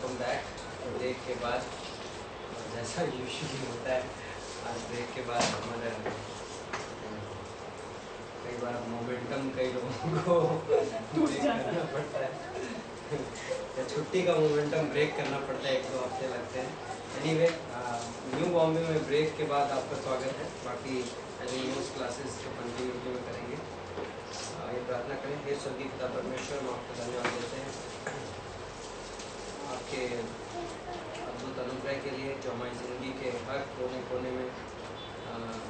Welcome back break के बाद। जैसा यूजुअली होता है, आज ब्रेक के बाद हमारा कई बार मोमेंटम कई लोगों को ब्रेक करना पड़ता है या छुट्टी का मोमेंटम ब्रेक करना पड़ता है, 1-2 हफ्ते लगते हैं। एनीवे, न्यू बॉम्बे में ब्रेक के बाद आपका स्वागत है। बाकी न्यूज़ क्लासेस को कंटिन्यूटी में करेंगे। ये प्रार्थना करें। हे स्वर्गीय पिता परमेश्वर, हम आपको धन्यवाद देते हैं आपके अद्भुत अनुग्रह के लिए, जो हमारी ज़िंदगी के हर कोने कोने में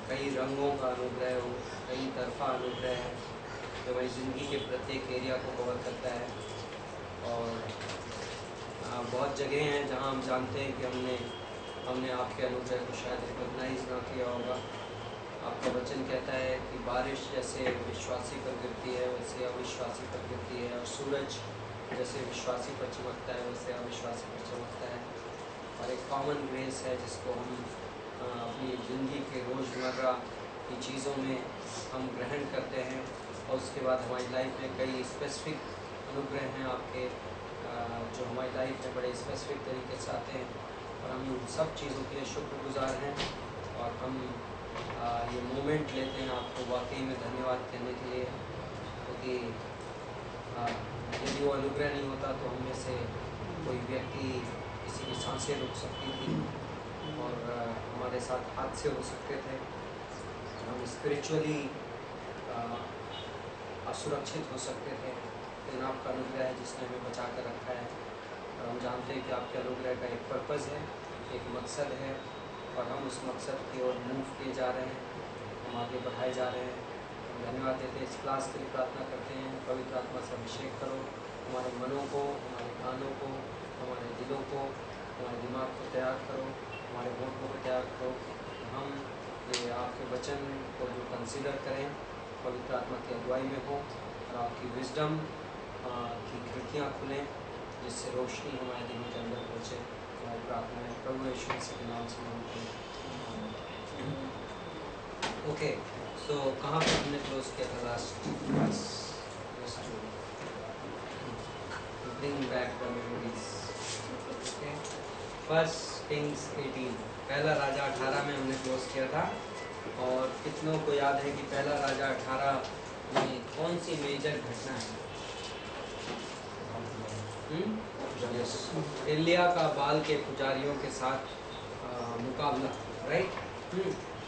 कई रंगों का अनुग्रह हो, कई तरफा अनुग्रह है, जो हमारी ज़िंदगी के प्रत्येक एरिया को कवर करता है। और बहुत जगह हैं जहां हम जानते हैं कि हमने आपके अनुग्रह को शायद रिकॉग्नाइज ना किया होगा। आपका वचन कहता है कि बारिश जैसे विश्वासी पर गिरती है वैसे अविश्वासी पर गिरती है, और सूरज जैसे विश्वासी पर चमकता है वैसे अविश्वासी पर चमकता है। और एक कॉमन ग्रेस है जिसको हम अपनी ज़िंदगी के रोज़मर्रा की चीज़ों में हम ग्रहण करते हैं, और उसके बाद हमारी लाइफ में कई स्पेसिफिक अनुग्रह हैं आपके, जो हमारी लाइफ में बड़े स्पेसिफिक तरीके से आते हैं। और हम उन सब चीज़ों के लिए शुक्रगुजार हैं, और हम ये मोमेंट लेते हैं आपको वाकई में धन्यवाद कहने के लिए, क्योंकि यदि वो अनुग्रह नहीं होता तो हम में से कोई व्यक्ति किसी की सांसें रुक सकती थी, और हमारे साथ हादसे हो सकते थे, हम स्पिरिचुअली असुरक्षित हो सकते थे। लेकिन आपका अनुग्रह है जिसने हमें बचा कर रखा है, और हम जानते हैं कि आपके अनुग्रह का एक पर्पज़ है, एक मकसद है, और हम उस मकसद की ओर मूव किए जा रहे हैं, हम आगे बढ़ाए जा रहे हैं। हम धन्यवाद देते हैं, इस क्लास के लिए प्रार्थना करते हैं। पवित्र आत्मा से अभिषेक करो, हमारे मनों को, हमारे कानों को, हमारे दिलों को, हमारे दिमाग को तैयार करो, हमारे होठों को तैयार करो। हम ये आपके वचन को जो कंसीडर करें पवित्र आत्मा की अगुवाई में हो, और आपकी विजडम की खिड़कियाँ खुलें जिससे रोशनी हमारे दिलों के अंदर पहुँचे। हमारी प्रार्थना है प्रभु यीशु मसीह के नाम से मांगते हैं। ओके, सो कहाँ पर हमने क्लोज किया था last? Bring back the memories. Okay, first Kings 18, पहला राजा 18 में हमने क्लोज किया था। और कितनों को याद है कि पहला राजा 18 में कौन सी मेजर घटना है? एलिया का बाल के पुजारियों के साथ मुकाबला, राइट।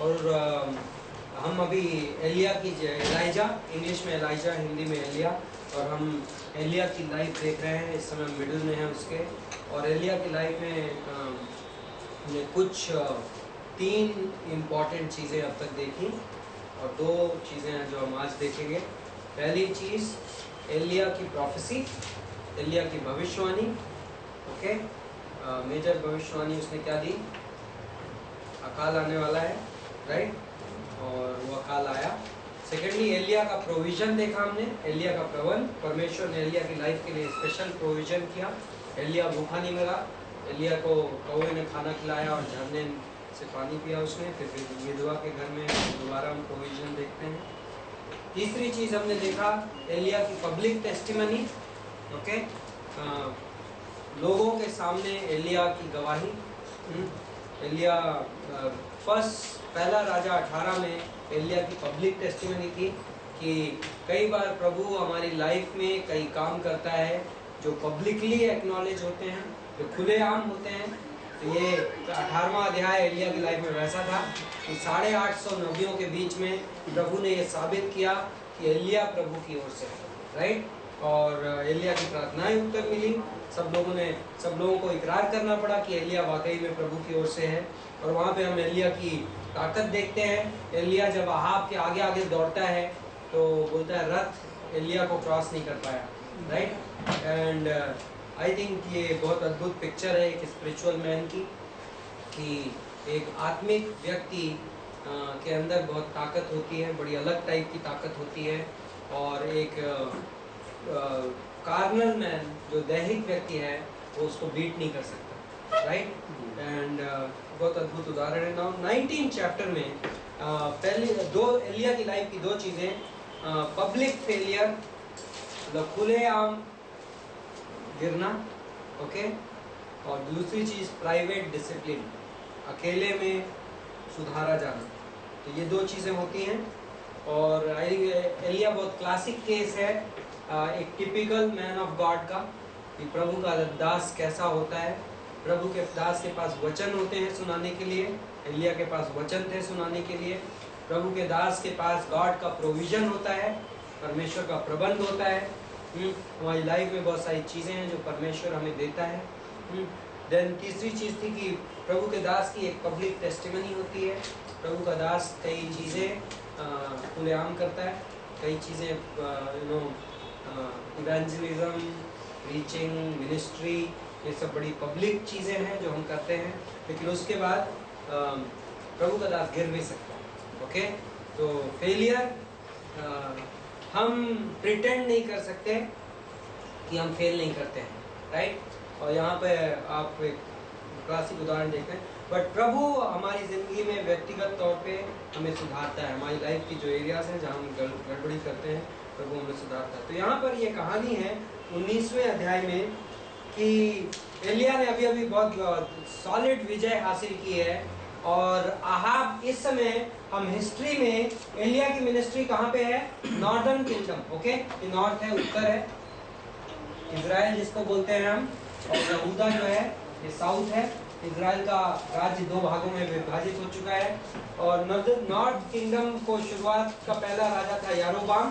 और हम अभी एलिया की, एलाइजा, इंग्लिश में एलाइजा, हिंदी में एलिया, और हम एलिया की लाइफ देख रहे हैं। इस समय मिडिल में है उसके, और एलिया की लाइफ में हमने कुछ 3 इम्पॉर्टेंट चीज़ें अब तक देखी, और 2 चीज़ें हैं जो हम आज देखेंगे। पहली चीज़ एलिया की प्रोफेसी, एलिया की भविष्यवाणी। ओके, मेजर भविष्यवाणी उसने क्या दी? अकाल आने वाला है, राइट, और वो अकाल आया। सेकेंडली एलिया का प्रोविज़न देखा हमने, एलिया का प्रबंध। परमेश्वर ने एलिया की लाइफ के लिए स्पेशल प्रोविज़न किया। एलिया भूखा नहीं मरा, एलिया को कौवे ने खाना खिलाया और झरने से पानी पिया उसने। फिर विधवा के घर में दोबारा हम प्रोविज़न देखते हैं। तीसरी चीज़ हमने देखा एलिया की पब्लिक टेस्टिमनी। ओके, लोगों के सामने एलिया की गवाही। एलिया पहला राजा 18 में एलिया की पब्लिक टेस्टिमनी थी कि कई बार प्रभु हमारी लाइफ में कई काम करता है जो पब्लिकली एक्नॉलेज होते हैं, जो खुलेआम होते हैं। तो ये 18वां अध्याय एलिया की लाइफ में वैसा था कि 850 नबियों के बीच में प्रभु ने ये साबित किया कि एलिया प्रभु की ओर से, राइट। और एलिया की प्रार्थनाएं उत्तर मिली। सब लोगों को इकरार करना पड़ा कि एलिया वाकई में प्रभु की ओर से है। और वहाँ पे हम एलिया की ताकत देखते हैं। एलिया जब अहाब के आगे आगे दौड़ता है तो बोलता है रथ एलिया को क्रॉस नहीं कर पाया, राइट। एंड आई थिंक ये बहुत अद्भुत पिक्चर है एक स्पिरिचुअल मैन की, कि एक आत्मिक व्यक्ति के अंदर बहुत ताकत होती है, बड़ी अलग टाइप की ताकत होती है, और एक कार्नल मैन जो दैहिक व्यक्ति है वो उसको बीट नहीं कर सकता, राइट। एंड बहुत अद्भुत उदाहरण है। नाउ 19 चैप्टर में पहले 2 एलिया की लाइफ की 2 चीज़ें, पब्लिक फेलियर, मतलब खुलेआम गिरना, ओके, और दूसरी चीज़ प्राइवेट डिसिप्लिन, अकेले में सुधारा जाना। तो ये 2 चीज़ें होती हैं। और एलिया बहुत क्लासिक केस है एक टिपिकल मैन ऑफ गॉड का, कि प्रभु का दास कैसा होता है। प्रभु के दास के पास वचन होते हैं सुनाने के लिए, एलिया के पास वचन थे सुनाने के लिए। प्रभु के दास के पास गॉड का प्रोविजन होता है, परमेश्वर का प्रबंध होता है। हमारी लाइफ में बहुत सारी चीज़ें हैं जो परमेश्वर हमें देता है। देन तीसरी चीज़ थी कि प्रभु के दास की एक पब्लिक टेस्टिमनी होती है। प्रभु का दास कई चीज़ें खुलेआम करता है, कई चीज़ें इवेंजलिज्म, प्रीचिंग, मिनिस्ट्री, ये सब बड़ी पब्लिक चीज़ें हैं जो हम करते हैं। लेकिन उसके बाद प्रभु का दास गिर भी सकता है। ओके, तो फेलियर हम प्रिटेंड नहीं कर सकते कि हम फेल नहीं करते हैं, राइट। और यहाँ पे आप एक क्लासिक उदाहरण देखते हैं, बट प्रभु हमारी ज़िंदगी में व्यक्तिगत तौर पे हमें सुधारता है। हमारी लाइफ की जो एरियाज हैं जहाँ हम गड़बड़ी करते हैं, प्रभु हमें सुधारता है। तो यहाँ पर ये कहानी है 19वें अध्याय में कि एलिया ने अभी अभी बहुत सॉलिड विजय हासिल की है। और आहाब, इस समय हम हिस्ट्री में एलिया की मिनिस्ट्री कहाँ पे है? Northern kingdom. ओके, ये नॉर्थ है, उत्तर है, इजराइल जिसको बोलते हैं हम, और यहूदा जो है ये साउथ है। इजराइल का राज्य 2 भागों में विभाजित हो चुका है। और नॉर्थ किंगडम को शुरुआत का पहला राजा था यारोबाम।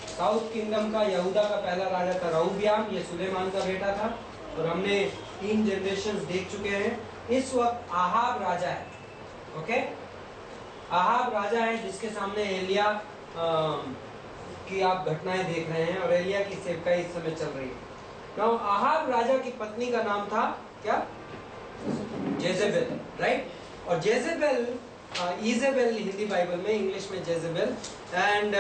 साउथ किंगडम का, यहूदा का पहला राजा था रहूब्याम, ये सुलेमान का बेटा था। और हमने 3 जनरेशंस देख चुके हैं। इस वक्त आहाब राजा है। ओके, आहाब राजा है जिसके सामने एलिया की आप घटनाएं देख रहे हैं, और एलिया की सेवकाई इस समय चल रही है। नाउ आहाब राजा की पत्नी का नाम था क्या? Jezebel, right. और जेजेबेल, इजेबेल हिंदी बाइबल में, इंग्लिश में जेजेबेल। एंड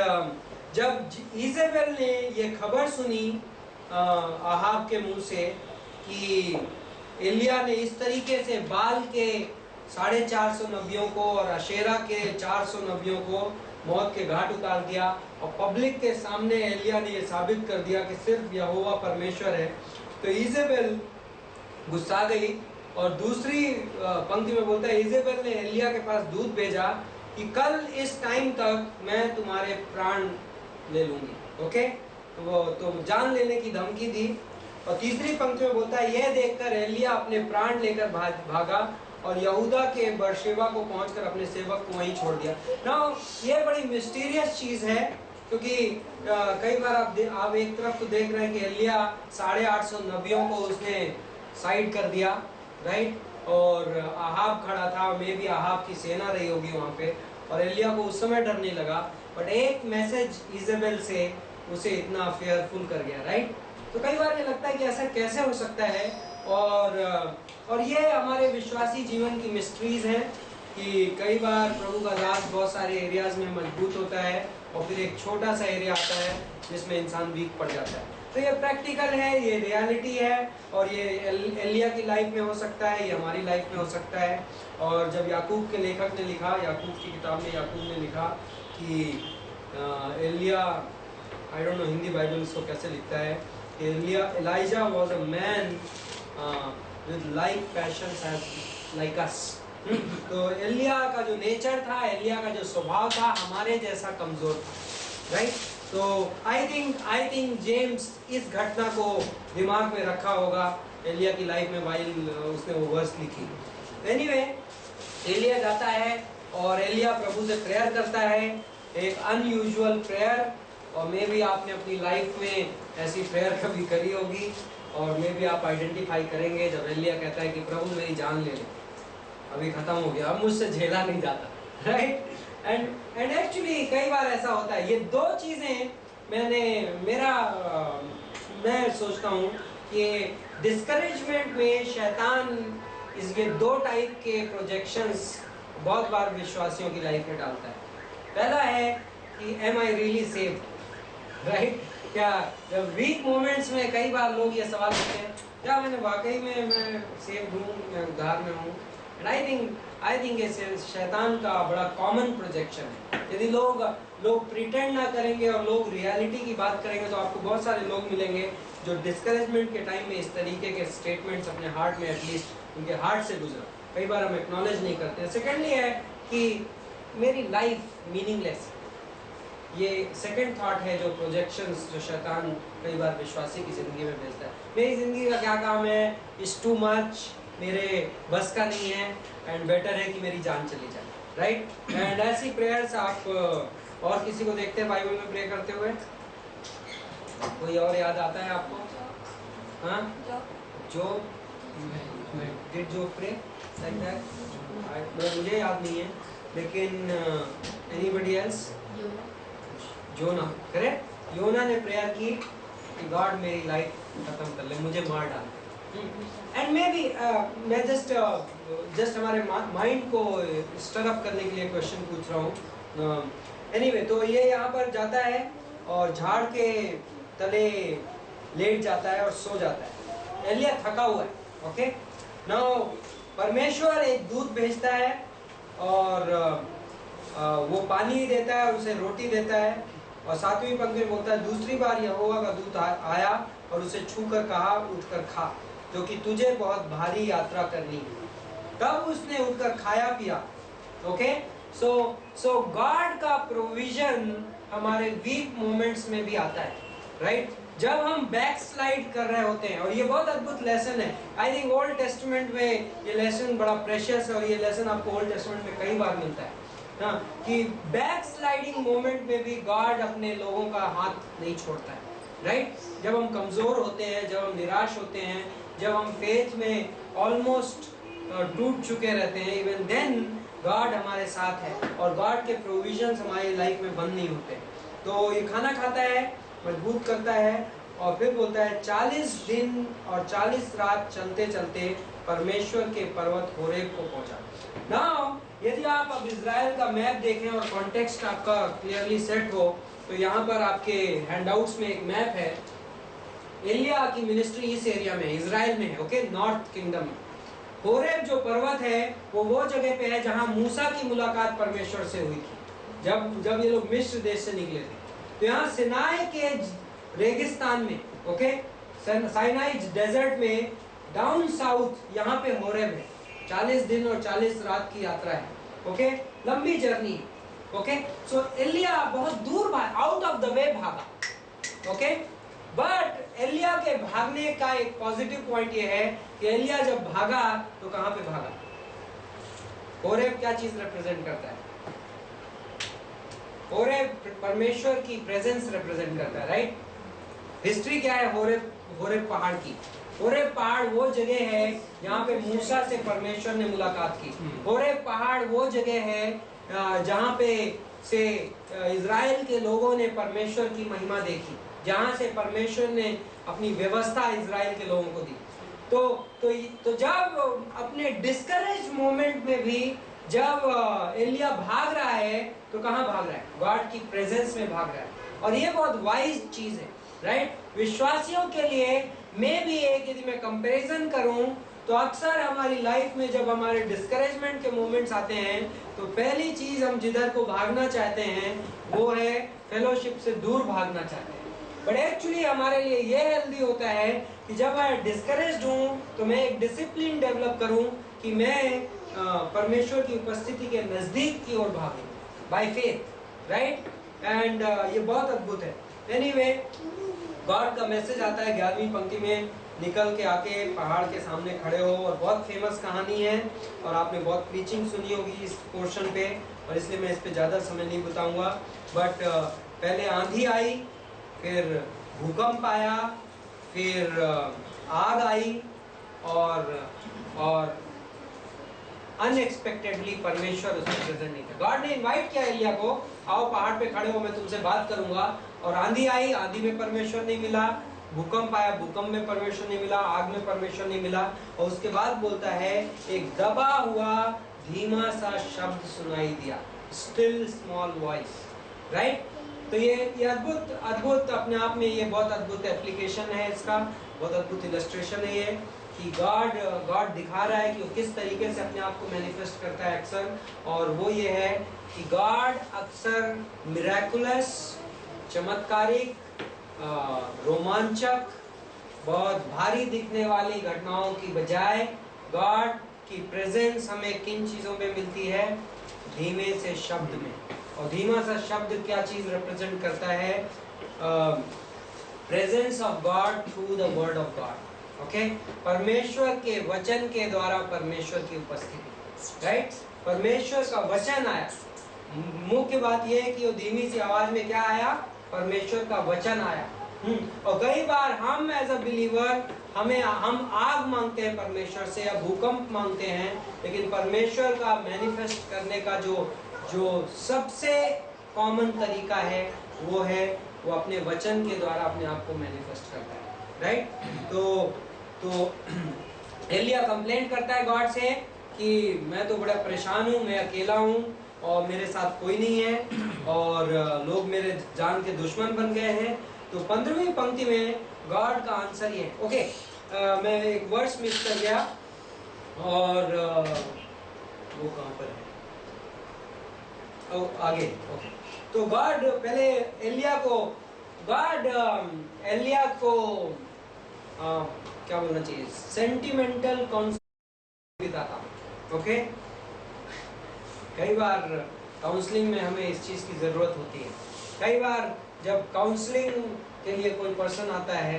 जब इजेबेल ने ये खबर सुनी आहाब के मुंह से कि एलिया ने इस तरीके से बाल के 450 नबियों को और अशेरा के 400 नबियों को मौत के घाट उतार दिया, और पब्लिक के सामने एलिया ने ये साबित कर दिया कि सिर्फ यहोवा परमेश्वर है, तो इजेबेल गुस्सा गई। और दूसरी पंक्ति में बोलता है, इजेबेल ने एलिया के पास दूत भेजा कि कल इस टाइम तक मैं तुम्हारे प्राण ले लूंगी। ओके, तो जान लेने की धमकी दी। और तीसरी पंक्ति में बोलता है, यह देखकर एलिया अपने प्राण लेकर भागा और यहूदा के बरशेबा को पहुंचकर अपने सेवक को वहीं छोड़ दिया। नाउ ये बड़ी मिस्टीरियस चीज है, क्योंकि कई बार आप एक तरफ तो देख रहे हैं कि एलिया 850 नबियों को उसने साइड कर दिया, राइट। और आहाब खड़ा था, मे भी आहाब की सेना रही होगी वहाँ पे, और एलिया को उस समय डर नहीं लगा। बट एक मैसेज इजेबेल से उसे इतना फेयरफुल कर गया, राइट। तो कई बार ये लगता है कि ऐसा कैसे हो सकता है। और ये हमारे विश्वासी जीवन की मिस्ट्रीज हैं कि कई बार प्रभु का दास बहुत सारे एरियाज में मजबूत होता है, और फिर एक छोटा सा एरिया आता है जिसमें इंसान वीक पड़ जाता है। तो ये प्रैक्टिकल है, ये रियलिटी है, और ये एलिया की लाइफ में हो सकता है, ये हमारी लाइफ में हो सकता है। और जब याकूब के लेखक ने लिखा, याकूब की किताब में याकूब ने लिखा कि Eliya, I don't know Hindi Bible इसको कैसे लिखता है, Elijah was a man with like passions as like us. तो एलिया का जो नेचर था, एलिया का जो स्वभाव था, हमारे जैसा कमजोर था, राइट। तो आई थिंक जेम्स इस घटना को दिमाग में रखा होगा एलिया की लाइफ में वाइल उसने वो वर्स लिखी। एनीवे, एलिया जाता है और एलिया प्रभु से प्रेयर करता है, एक अनयूजुअल प्रेयर। और मे भी आपने अपनी लाइफ में ऐसी प्रेयर कभी करी होगी, और मे भी आप आइडेंटिफाई करेंगे जब एलिया कहता है कि प्रभु मेरी जान ले लो, अभी खत्म हो गया, अब मुझसे झेला नहीं जाता, राइट। एंड एक्चुअली कई बार ऐसा होता है। ये 2 चीज़ें मैं सोचता हूँ कि डिस्करेजमेंट में शैतान ये 2 टाइप के प्रोजेक्शंस बहुत बार विश्वासियों की लाइफ में डालता है। पहला है कि am I really saved, right. क्या जब वीक मोमेंट्स में कई बार लोग ये सवाल करते हैं, क्या मैंने वाकई में मैं सेव्ड हूँ, मैं उद्धार में हूँ। एंड आई थिंक ये शैतान का बड़ा कॉमन प्रोजेक्शन है। यदि लोग लोग प्रिटेंड ना करेंगे और लोग रियलिटी की बात करेंगे तो आपको बहुत सारे लोग मिलेंगे जो डिस्करेजमेंट के टाइम में इस तरीके के स्टेटमेंट्स अपने हार्ट में एटलीस्ट उनके हार्ट से गुजरा, कई बार हम एक्नॉलेज नहीं करते। सेकेंडली है कि मेरी लाइफ मीनिंगलेस, ये सेकंड थॉट है जो प्रोजेक्शंस जो शैतान कई बार विश्वासी की ज़िंदगी में भेजता है। मेरी ज़िंदगी का क्या काम है, इज़ टू मच, मेरे बस का नहीं है, एंड बेटर है कि मेरी जान चली जाए, राइट। एंड ऐसी प्रेयर्स आप और किसी को देखते हैं बाइबल में प्रे करते हुए? कोई और याद आता है आपको? हाँ, जो डिड जो प्रे लाइक दैट? मुझे याद नहीं है, लेकिन एनीबडी एल्स? योना, करेक्ट। योना ने प्रेयर की कि गॉड मेरी लाइफ खत्म कर ले, मुझे मार डाल। एंड मे बी मैं जस्ट हमारे माइंड को स्टर अप करने के लिए क्वेश्चन पूछ रहा हूँ। एनीवे, तो ये यहाँ पर जाता है और झाड़ के तले लेट जाता है और सो जाता है। एलिया थका हुआ है, ओके। नाउ परमेश्वर एक दूत भेजता है और वो पानी देता है, उसे रोटी देता है, और 7वीं पंक्ति में बोलता है दूसरी बार यहोवा का दूत आया और उसे छूकर कहा उठकर खा, क्योंकि तुझे बहुत भारी यात्रा करनी है। तब उसने उठकर खाया पिया, ओके। सो गॉड का प्रोविजन हमारे वीक मोमेंट्स में भी आता है, राइट। जब हम बैक स्लाइड कर रहे होते हैं, और ये बहुत अद्भुत लेसन है। आई थिंक ओल्ड टेस्टमेंट में ये लेसन बड़ा प्रेशियस है, और ये लेसन आपको ओल्ड टेस्टमेंट में कई बार मिलता है ना, कि बैक स्लाइडिंग मोमेंट में भी गॉड अपने लोगों का हाथ नहीं छोड़ता है, राइट। जब हम कमजोर होते हैं, जब हम निराश होते हैं, जब हम फेथ में ऑलमोस्ट टूट चुके रहते हैं, इवन देन गॉड हमारे साथ है, और गॉड के प्रोविजंस हमारी लाइफ में बंद नहीं होते। तो ये खाना खाता है, मजबूत करता है, और फिर बोलता है 40 दिन और 40 रात चलते चलते परमेश्वर के पर्वत होरेब को पहुंचा। नाउ यदि आप अब इजराइल का मैप देखें और कॉन्टेक्स्ट आपका क्लियरली सेट हो, तो यहाँ पर आपके हैंडआउट्स में एक मैप है। एलिया की मिनिस्ट्री इस एरिया में, इजराइल में है, ओके, नॉर्थ किंगडम में। होरेब जो पर्वत है वो जगह पे है जहाँ मूसा की मुलाकात परमेश्वर से हुई थी, जब ये लोग मिस्र देश से निकले थे। तो यहाँ सिनाई के रेगिस्तान में, ओके, साइनाई डेजर्ट में डाउन साउथ यहाँ पे होरेब है। 40 दिन और 40 रात की यात्रा है, ओके, लंबी जर्नी, ओके। सो एलिया बहुत दूर आउट ऑफ द वे भागा, ओके। बट एलिया के भागने का एक पॉजिटिव पॉइंट ये है कि एलिया जब भागा तो कहां पे भागा? होरेब क्या चीज रिप्रेजेंट करता है? होरेब परमेश्वर की प्रेजेंस रिप्रेजेंट करता है, राइट। हिस्ट्री क्या है होरेब पहाड़ की? होरेब पहाड़ वो जगह है जहाँ पे मूसा से परमेश्वर ने मुलाकात की। होरेब पहाड़ वो जगह है जहाँ पे से इजराइल के लोगों ने परमेश्वर की महिमा देखी, जहाँ से परमेश्वर ने अपनी व्यवस्था इजराइल के लोगों को दी। तो जब अपने डिस्करेज मोमेंट में भी जब एलिया भाग रहा है तो कहाँ भाग रहा है? गॉड की प्रेजेंस में भाग रहा है। और ये बहुत वाइज चीज है, राइट। विश्वासियों के लिए मैं भी एक, यदि मैं कंपैरिजन करूं तो अक्सर हमारी लाइफ में जब हमारे डिस्करेजमेंट के मोमेंट्स आते हैं तो पहली चीज हम जिधर को भागना चाहते हैं वो है फेलोशिप से दूर भागना चाहते हैं। बट एक्चुअली हमारे लिए ये हेल्दी होता है कि जब मैं डिस्करेज्ड हूँ तो मैं एक डिसिप्लिन डेवलप करूँ कि मैं परमेश्वर की उपस्थिति के नजदीक की ओर भागूं बाय फेथ, राइट। एंड ये बहुत अद्भुत है। एनीवे, गॉड का मैसेज आता है 11वीं पंक्ति में, निकल के आके पहाड़ के सामने खड़े हो। और बहुत फेमस कहानी है और आपने बहुत प्रीचिंग सुनी होगी इस पोर्शन पे, और इसलिए मैं इस पे ज़्यादा समय नहीं बताऊंगा। बट पहले आंधी आई, फिर भूकंप आया, फिर आग आई, और अनएक्सपेक्टेडली परमेश्वर उसमें प्रेजेंट नहीं था। गॉड ने इनवाइट किया एलिया को, आओ पहाड़ पे खड़े हो, मैं तुमसे बात करूंगा। और आंधी आई, आंधी में परमेश्वर नहीं मिला। भूकंप आया, भूकंप में परमेश्वर नहीं मिला, आग में परमेश्वर नहीं मिला। और उसके बाद बोलता है एक दबा हुआ धीमा सा शब्द सुनाई दिया, स्टिल स्मॉल वॉइस, राइट। तो ये अद्भुत अपने आप में ये बहुत अद्भुत एप्लीकेशन है इसका, बहुत अद्भुत इलस्ट्रेशन है ये। कि गॉड दिखा रहा है कि वो किस तरीके से अपने आप को मैनिफेस्ट करता है अक्सर, और वो ये है कि गॉड अक्सर मिरेकुलस, चमत्कारिक, रोमांचक, बहुत भारी दिखने वाली घटनाओं की बजाय गॉड की प्रेजेंस हमें किन चीज़ों में मिलती है? धीमे से शब्द में। और धीमा सा शब्द क्या चीज़ रिप्रेजेंट करता है? Presence of God through the word of God. Okay, परमेश्वर के वचन के द्वारा परमेश्वर की उपस्थिति, राइट? परमेश्वर का वचन आया। मुख्य बात यह है कि वो धीमी सी आवाज में क्या आया? परमेश्वर का वचन आया। और कई बार हम एज अ बिलीवर हम आग मांगते हैं परमेश्वर से या भूकंप मांगते हैं, लेकिन परमेश्वर का मैनिफेस्ट करने का जो सबसे कॉमन तरीका है वो अपने वचन के द्वारा अपने आप को मैनिफेस्ट करता है, राइट? तो एलिया कंप्लेंट करता है गॉड से कि मैं तो बड़ा परेशान हूँ, मैं अकेला हूँ और मेरे साथ कोई नहीं है और लोग मेरे जान के दुश्मन बन गए हैं। तो 15वीं पंक्ति में गॉड का आंसर ये है। ओके, मैं एक वर्स मिस कर गया और वो कहाँ पर है? आगे। ओके, तो गॉड पहले एलिया को क्या बोलना चाहिए? सेंटिमेंटल काउंसलिंग देता था। ओके, कई बार काउंसलिंग में हमें इस चीज़ की ज़रूरत होती है। कई बार जब काउंसलिंग के लिए कोई पर्सन आता है,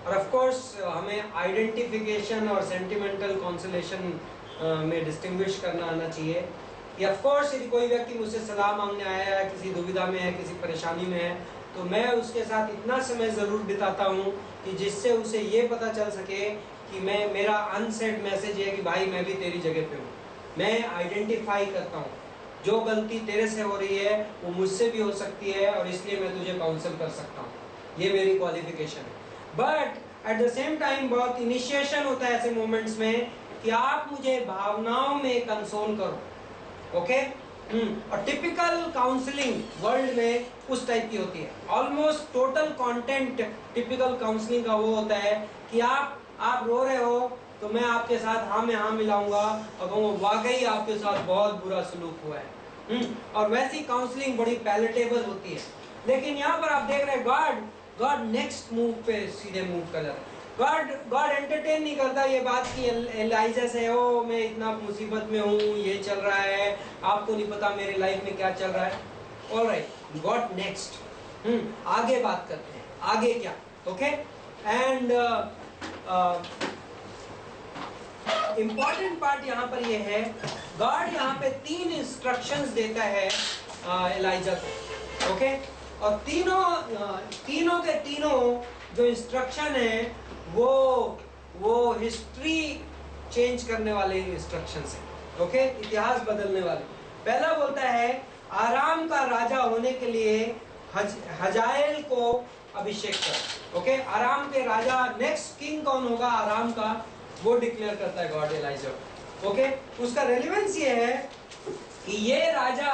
और ऑफ कोर्स हमें आइडेंटिफिकेशन और सेंटिमेंटल काउंसलेशन में डिस्टिंग्विश करना आना चाहिए कि ऑफ कोर्स यदि कोई व्यक्ति मुझसे सलाह मांगने आया है, किसी दुविधा में है, किसी परेशानी में है, तो मैं उसके साथ इतना समय ज़रूर बिताता हूँ कि जिससे उसे ये पता चल सके कि मेरा अनसेड मैसेज है कि भाई मैं भी तेरी जगह पे हूँ। मैं आइडेंटिफाई करता हूँ जो गलती तेरे से हो रही है वो मुझसे भी हो सकती है और इसलिए मैं तुझे काउंसल कर सकता हूँ, ये मेरी क्वालिफिकेशन है। But at the same time बहुत इनिशिएशन होता है ऐसे मोमेंट्स में कि आप मुझे भावनाओं में कंसोल करो। ओके, और टिपिकल काउंसलिंग वर्ल्ड में उस टाइप की होती है। Almost total content typical counselling का वो होता है कि आप रो रहे हो तो मैं आपके साथ हाँ में हाँ मिलाऊंगा और कहूँगा वाकई आपके साथ बहुत बुरा सलूक हुआ है। और वैसी काउंसलिंग बड़ी पैलेटेबल होती है। लेकिन यहाँ पर आप देख रहे हैं गॉड नेक्स्ट मूव पे सीधे मूव कर जाता है। गॉड एंटरटेन नहीं करता ये बात कि एलाइजा से ओ मैं इतना मुसीबत में हूँ, ये चल रहा है, आपको नहीं पता मेरे लाइफ में क्या चल रहा है। ऑलराइट, गॉड नेक्स्ट, आगे बात करते हैं, आगे क्या? ओके, एंड इंपॉर्टेंट पार्ट यहाँ पर ये है, गॉड यहाँ पे 3 इंस्ट्रक्शंस देता है एलाइजा को। ओके, और तीनों के तीनों जो इंस्ट्रक्शन है वो हिस्ट्री चेंज करने वाले इंस्ट्रक्शंस हैं। ओके, इतिहास बदलने वाले। पहला बोलता है आराम का राजा होने के लिए हजाएल को अभिषेक करो। ओके, आराम के राजा नेक्स्ट किंग कौन होगा आराम का, वो डिक्लेयर करता है गॉड एलाइजा। ओके, उसका रेलेवेंस ये है कि ये राजा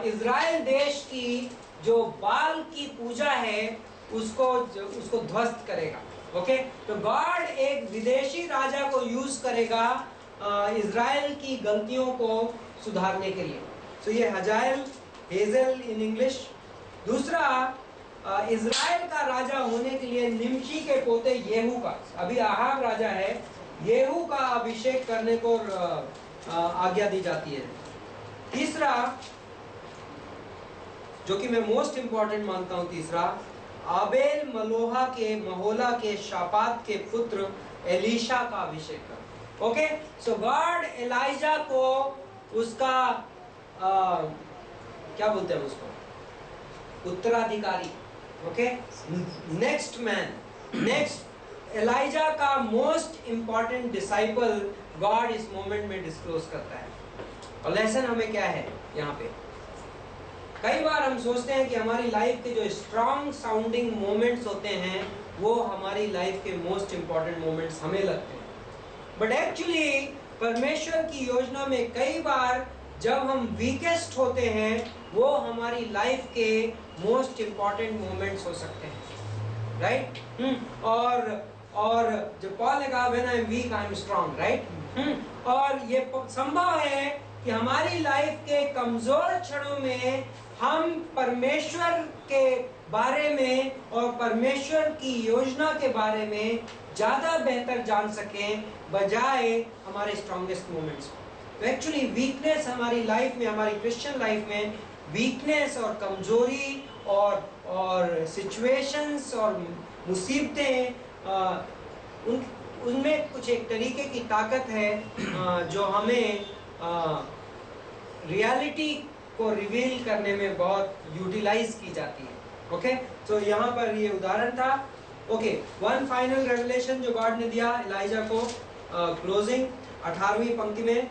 इजराइल देश की जो बाल की पूजा है उसको ध्वस्त करेगा। ओके, तो गॉड एक विदेशी राजा को यूज करेगा इजराइल की गलतियों को सुधारने के लिए। तो ये हेजल इन इंग्लिश। दूसरा, इजराइल का राजा होने के लिए निमशी के पोते येहू का, अभी आहाब राजा है, येहू का अभिषेक करने को आज्ञा दी जाती है। तीसरा, जो कि मैं मोस्ट इंपॉर्टेंट मानता हूं, तीसरा, आबेल महोला के शापात के पुत्र एलीशा का अभिषेक कर। ओके, सो गॉड एलाइजा को उसका क्या बोलते हैं उसको, उत्तराधिकारी, okay, next man, next Elijah का मोस्ट इंपॉर्टेंट डिसाइपल गॉड इस मोमेंट में डिस्क्लोज करता है। और लेसन हमें क्या है यहाँ पे? कई बार हम सोचते हैं कि हमारी लाइफ के जो स्ट्रॉन्ग साउंडिंग मोमेंट्स होते हैं वो हमारी लाइफ के मोस्ट इंपॉर्टेंट मोमेंट्स हमें लगते हैं, बट एक्चुअली परमेश्वर की योजना में कई बार जब हम वीकेस्ट होते हैं वो हमारी लाइफ के मोस्ट इंपॉर्टेंट मोमेंट्स हो सकते हैं, राइट? और और जो पॉल ने कहा when I am weak I am strong, right. और ये संभव है कि हमारी लाइफ के कमजोर क्षणों में हम परमेश्वर के बारे में और परमेश्वर की योजना के बारे में ज्यादा बेहतर जान सकें बजाय हमारे स्ट्रॉन्गेस्ट मोमेंट्स। तो एक्चुअली वीकनेस हमारी लाइफ में, हमारी क्रिश्चियन लाइफ में वीकनेस और कमजोरी और सिचुएशंस और मुसीबतें, उनमें कुछ एक तरीके की ताकत है जो हमें रियलिटी को रिवील करने में बहुत यूटिलाइज की जाती है। ओके, तो यहाँ पर ये उदाहरण था। ओके, वन फाइनल रेवलेशन जो गॉड ने दिया एलाइजा को, क्लोजिंग 18वीं पंक्ति में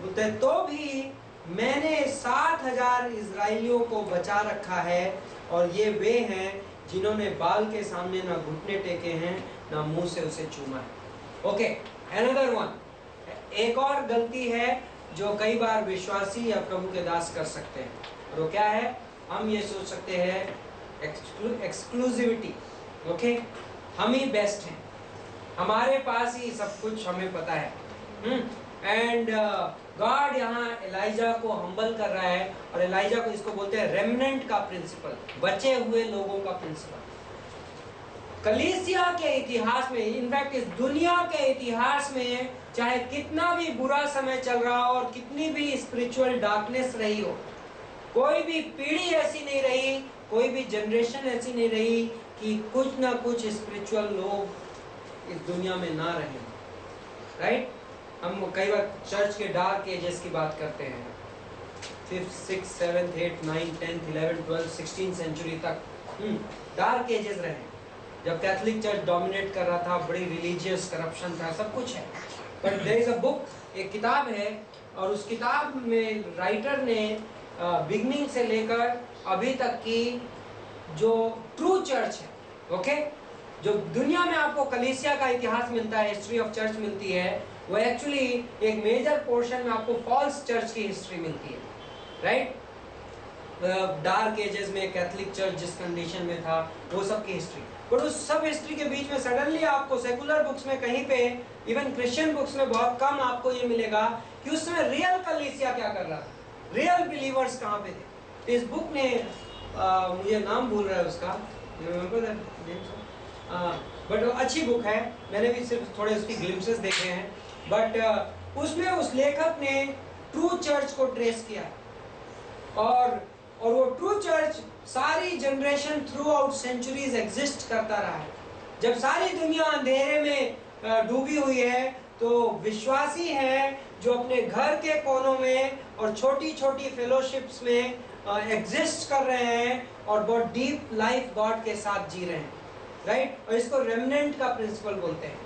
बोलते हैं, तो भी मैंने 7000 इजराइलियों को बचा रखा है और ये वे हैं जिन्होंने बाल के सामने ना घुटने टेके हैं ना मुंह से उसे चूमा है। ओके, अनदर वन, एक और गलती है जो कई बार विश्वासी या प्रभु के दास कर सकते हैं, और वो क्या है? हम ये सोच सकते हैं एक्सक्लूसिविटी। ओके, हम ही बेस्ट हैं, हमारे पास ही सब कुछ हमें पता है। एंड गॉड यहाँ एलाइजा को हम्बल कर रहा है, और एलाइजा को इसको बोलते हैं रेमनेंट का प्रिंसिपल, बचे हुए लोगों का प्रिंसिपल। कलीसिया के इतिहास में, इनफैक्ट इस दुनिया के इतिहास में, चाहे कितना भी बुरा समय चल रहा हो और कितनी भी स्पिरिचुअल डार्कनेस रही हो, कोई भी पीढ़ी ऐसी नहीं रही, कोई भी जनरेशन ऐसी नहीं रही कि कुछ ना कुछ स्पिरिचुअल लोग इस दुनिया में ना रहे, राइट। हम कई बार चर्च के डार्क एजेस की बात करते हैं, 5th, 6th, 7th, 8th, 9th, 10th, 11th, 12th, 16th century तक डार्क एजेस रहे, जब कैथोलिक चर्च डोमिनेट कर रहा था, बड़ी रिलीजियस करप्शन था, सब कुछ है। But there is a book, एक किताब है, और उस किताब में राइटर ने बिगनिंग से लेकर अभी तक की जो ट्रू चर्च है, ओके, जो दुनिया में आपको कलीसिया का इतिहास मिलता है, हिस्ट्री ऑफ चर्च मिलती है, वो एक्चुअली एक मेजर पोर्शन में आपको फॉल्स चर्च की हिस्ट्री मिलती है, राइट। डार्क एजेस में कैथोलिक चर्च जिस कंडीशन में था, वो सब की हिस्ट्री। बट उस सब हिस्ट्री के बीच में सडनली आपको सेकुलर बुक्स में कहीं पे, इवन क्रिश्चियन बुक्स में बहुत कम आपको ये मिलेगा कि उस समय रियल कलीसिया क्या कर रहा था, रियल बिलीवर्स कहाँ पे थे। इस बुक ने मुझे नाम भूल रहा है उसका, बट अच्छी बुक है, मैंने भी सिर्फ थोड़े उसकी ग्लिम्पसेस देखे हैं, बट उसमें उस लेखक ने ट्रू चर्च को ट्रेस किया, और वो ट्रू चर्च सारी generation throughout centuries exist करता रहा है। जब सारी दुनिया अंधेरे में डूबी हुई है, तो विश्वासी हैं जो अपने घर के कोनों में और छोटी छोटी फेलोशिप्स में एग्जिस्ट कर रहे हैं और बहुत डीप लाइफ गॉड के साथ जी रहे हैं, राइट। और इसको रेमनेंट का प्रिंसिपल बोलते हैं।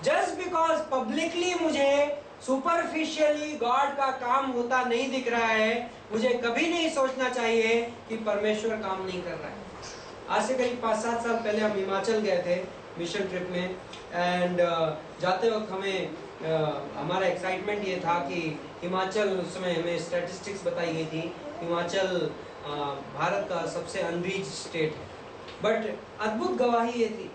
जस्ट बिकॉज पब्लिकली मुझे सुपरफिशियली गॉड का काम होता नहीं दिख रहा है, मुझे कभी नहीं सोचना चाहिए कि परमेश्वर काम नहीं कर रहा है। आज से करीब 5-7 साल पहले हम हिमाचल गए थे मिशन ट्रिप में, एंड जाते वक्त हमें हमारा एक्साइटमेंट ये था कि हिमाचल, उस समय हमें स्टैटिस्टिक्स बताई गई थी, हिमाचल भारत का सबसे अनरीच स्टेट है। बट अद्भुत गवाही ये थी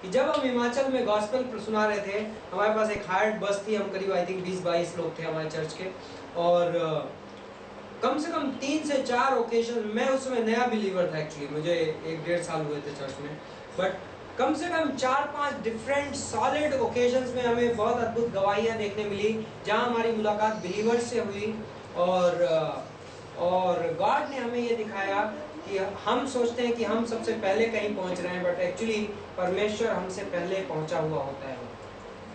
कि जब हम हिमाचल में गॉस्पेल सुना रहे थे, हमारे पास एक हायर्ड बस थी, हम करीब आई थिंक 20-22 लोग थे हमारे चर्च के, और कम से कम 3 से 4 ओकेजन, मैं उस समय नया बिलीवर था एक्चुअली, मुझे 1-1.5 साल हुए थे चर्च में, बट कम से कम 4-5 डिफरेंट सॉलिड ओकेजन्स में हमें बहुत अद्भुत गवाहियाँ देखने मिली, जहाँ हमारी मुलाकात बिलीवर्स से हुई, और गॉड ने हमें ये दिखाया कि हम सोचते हैं कि हम सबसे पहले कहीं पहुंच रहे हैं, बट एक्चुअली परमेश्वर हमसे पहले पहुंचा हुआ होता है,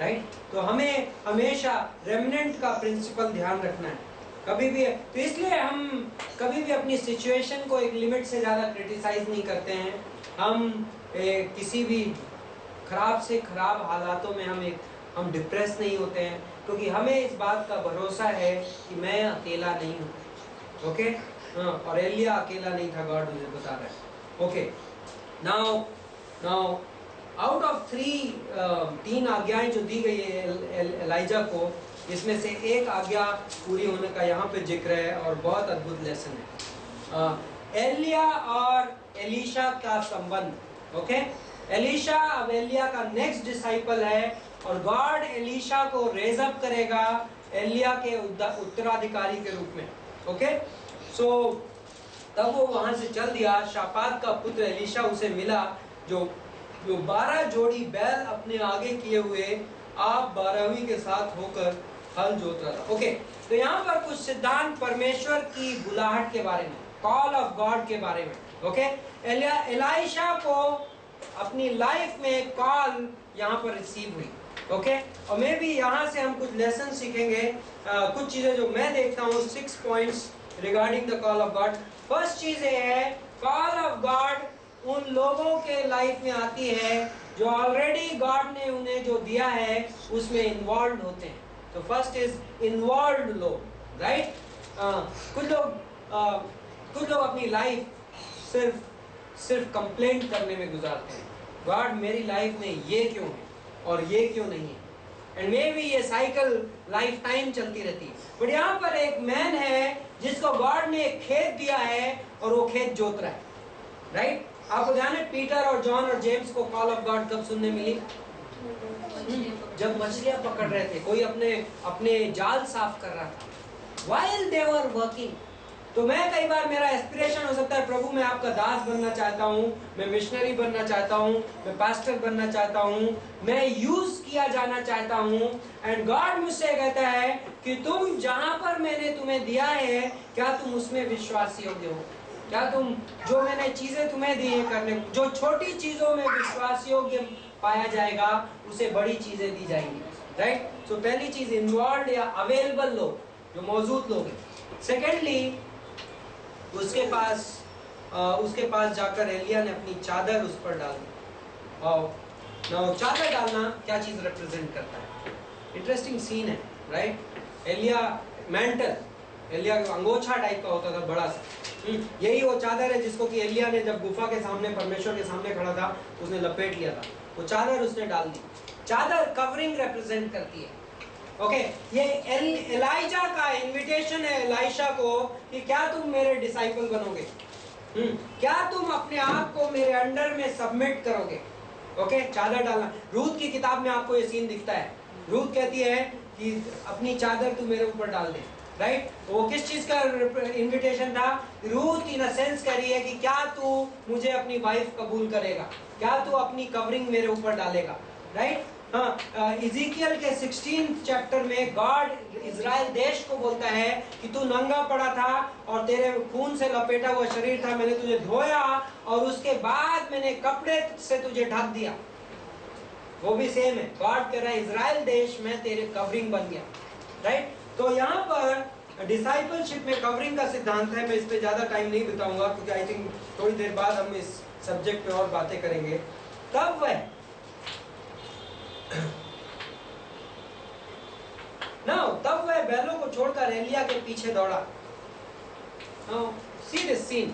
राइट। तो हमें हमेशा रेमनेंट का प्रिंसिपल ध्यान रखना है कभी भी। तो इसलिए हम कभी भी अपनी सिचुएशन को एक लिमिट से ज़्यादा क्रिटिसाइज नहीं करते हैं। हम किसी भी खराब से खराब हालातों में हम डिप्रेस नहीं होते हैं, क्योंकि हमें इस बात का भरोसा है कि मैं अकेला नहीं हूँ, ओके। और एलिया अकेला नहीं था, गॉड मुझे बता रहा है, ओके। नाउ आउट ऑफ 3 आज्ञाएं जो दी गई है एलाइजा को, इसमें से एक आज्ञा पूरी होने का यहाँ पे जिक्र है, और बहुत अद्भुत लेसन है। एलिया और एलीशा का संबंध, ओके। एलीशा अब एलिया का नेक्स्ट डिसाइपल है और गॉड एलीशा को रेज अप करेगा एलिया के उत्तराधिकारी के रूप में। ओके, सो तब वो वहां से चल दिया। शापात का पुत्र एलीशा उसे मिला जो 12 जोड़ी बैल अपने आगे किए हुए आप 12वीं के साथ होकर हल जोत रहा था। ओके, तो यहाँ पर कुछ सिद्धांत परमेश्वर की बुलाहट के बारे में, कॉल ऑफ गॉड के बारे में। ओके, एलीशा को अपनी लाइफ में कॉल यहाँ पर रिसीव हुई। ओके, और मैं भी यहाँ से हम कुछ लेसन सीखेंगे, कुछ चीजें जो मैं देखता हूँ, 6 points regarding the call of God. First चीज ये है, कॉल ऑफ गॉड उन लोगों के लाइफ में आती है जो ऑलरेडी गॉड ने उन्हें जो दिया है उसमें इन्वॉल्व होते हैं। तो फर्स्ट इज इन्वॉल्व लोग, राइट। कुछ लोग अपनी लाइफ सिर्फ कंप्लेंट करने में गुजारते हैं, गॉड मेरी लाइफ में ये क्यों है और ये क्यों नहीं है, एंड मे बी ये साइकिल लाइफ टाइम चलती रहती है। बट यहाँ पर एक मैन है जिसको गॉड ने एक खेत दिया है और वो खेत जोत रहा है, राइट। आपको ध्यान है पीटर और जॉन और जेम्स को कॉल ऑफ गॉड कब सुनने मिली? जब मछलियां पकड़ रहे थे, कोई अपने जाल साफ कर रहा था, while they were working। तो मैं कई बार, मेरा एस्पिरेशन हो सकता है, प्रभु मैं आपका दास बनना चाहता हूँ, मैं मिशनरी बनना चाहता हूँ, मैं पास्टर बनना चाहता हूँ, मैं यूज किया जाना चाहता हूँ। एंड गॉड मुझसे कहता है कि तुम जहाँ पर मैंने तुम्हें दिया है, क्या तुम उसमें विश्वास योग्य हो? क्या तुम जो मैंने चीजें तुम्हें दी है करने, जो छोटी चीजों में विश्वास योग्य पाया जाएगा उसे बड़ी चीजें दी जाएंगी, राइट। सो पहली चीज इन्वॉल्व या अवेलेबल लोग, जो मौजूद लोग हैं। सेकेंडली, उसके पास जाकर एलिया ने अपनी चादर उस पर डाल दी। और चादर डालना क्या चीज रिप्रेजेंट करता है? इंटरेस्टिंग सीन है, राइट। एलिया मैंटल, एलिया अंगोछा टाइप का होता था, बड़ा सा। यही वो चादर है जिसको कि एलिया ने जब गुफा के सामने, परमेश्वर के सामने खड़ा था, उसने लपेट लिया था। वो चादर उसने डाल दी। चादर कवरिंग रिप्रेजेंट करती है। ओके, ये एलाइजा का इनविटेशन है एलीशा को कि क्या तुम मेरे डिसाइपल बनोगे? क्या तुम अपने आप को मेरे अंडर में सबमिट करोगे? ओके, चादर डालना। रूथ की किताब में आपको ये सीन दिखता है। रूथ कहती है कि अपनी चादर तू मेरे ऊपर डाल दे, राइट। वो किस चीज का इनविटेशन था? रूथ इन अ सेंस कह रही है कि क्या तू मुझे अपनी वाइफ कबूल करेगा, क्या तू अपनी कवरिंग मेरे ऊपर डालेगा, राइट। हाँ, इज़ीकियल के 16 चैप्टर में गॉड इजराइल देश को बोलता है कि तू नंगा पड़ा था और तेरे खून से लपेटा हुआ शरीर था, मैंने तुझे धोया और उसके बाद मैंने कपड़े से तुझे ढक दिया। वो भी सेम है, गॉड कह रहा है इजराइल देश में तेरे कवरिंग बन गया, राइट। तो यहाँ पर डिसाइपलशिप में कवरिंग का सिद्धांत है। मैं इस पे ज्यादा टाइम नहीं बिताऊंगा क्योंकि आई थिंक थोड़ी देर बाद हम इस सब्जेक्ट पे और बातें करेंगे। तब वह बैलों को छोड़कर एलिया के पीछे दौड़ा। See this scene.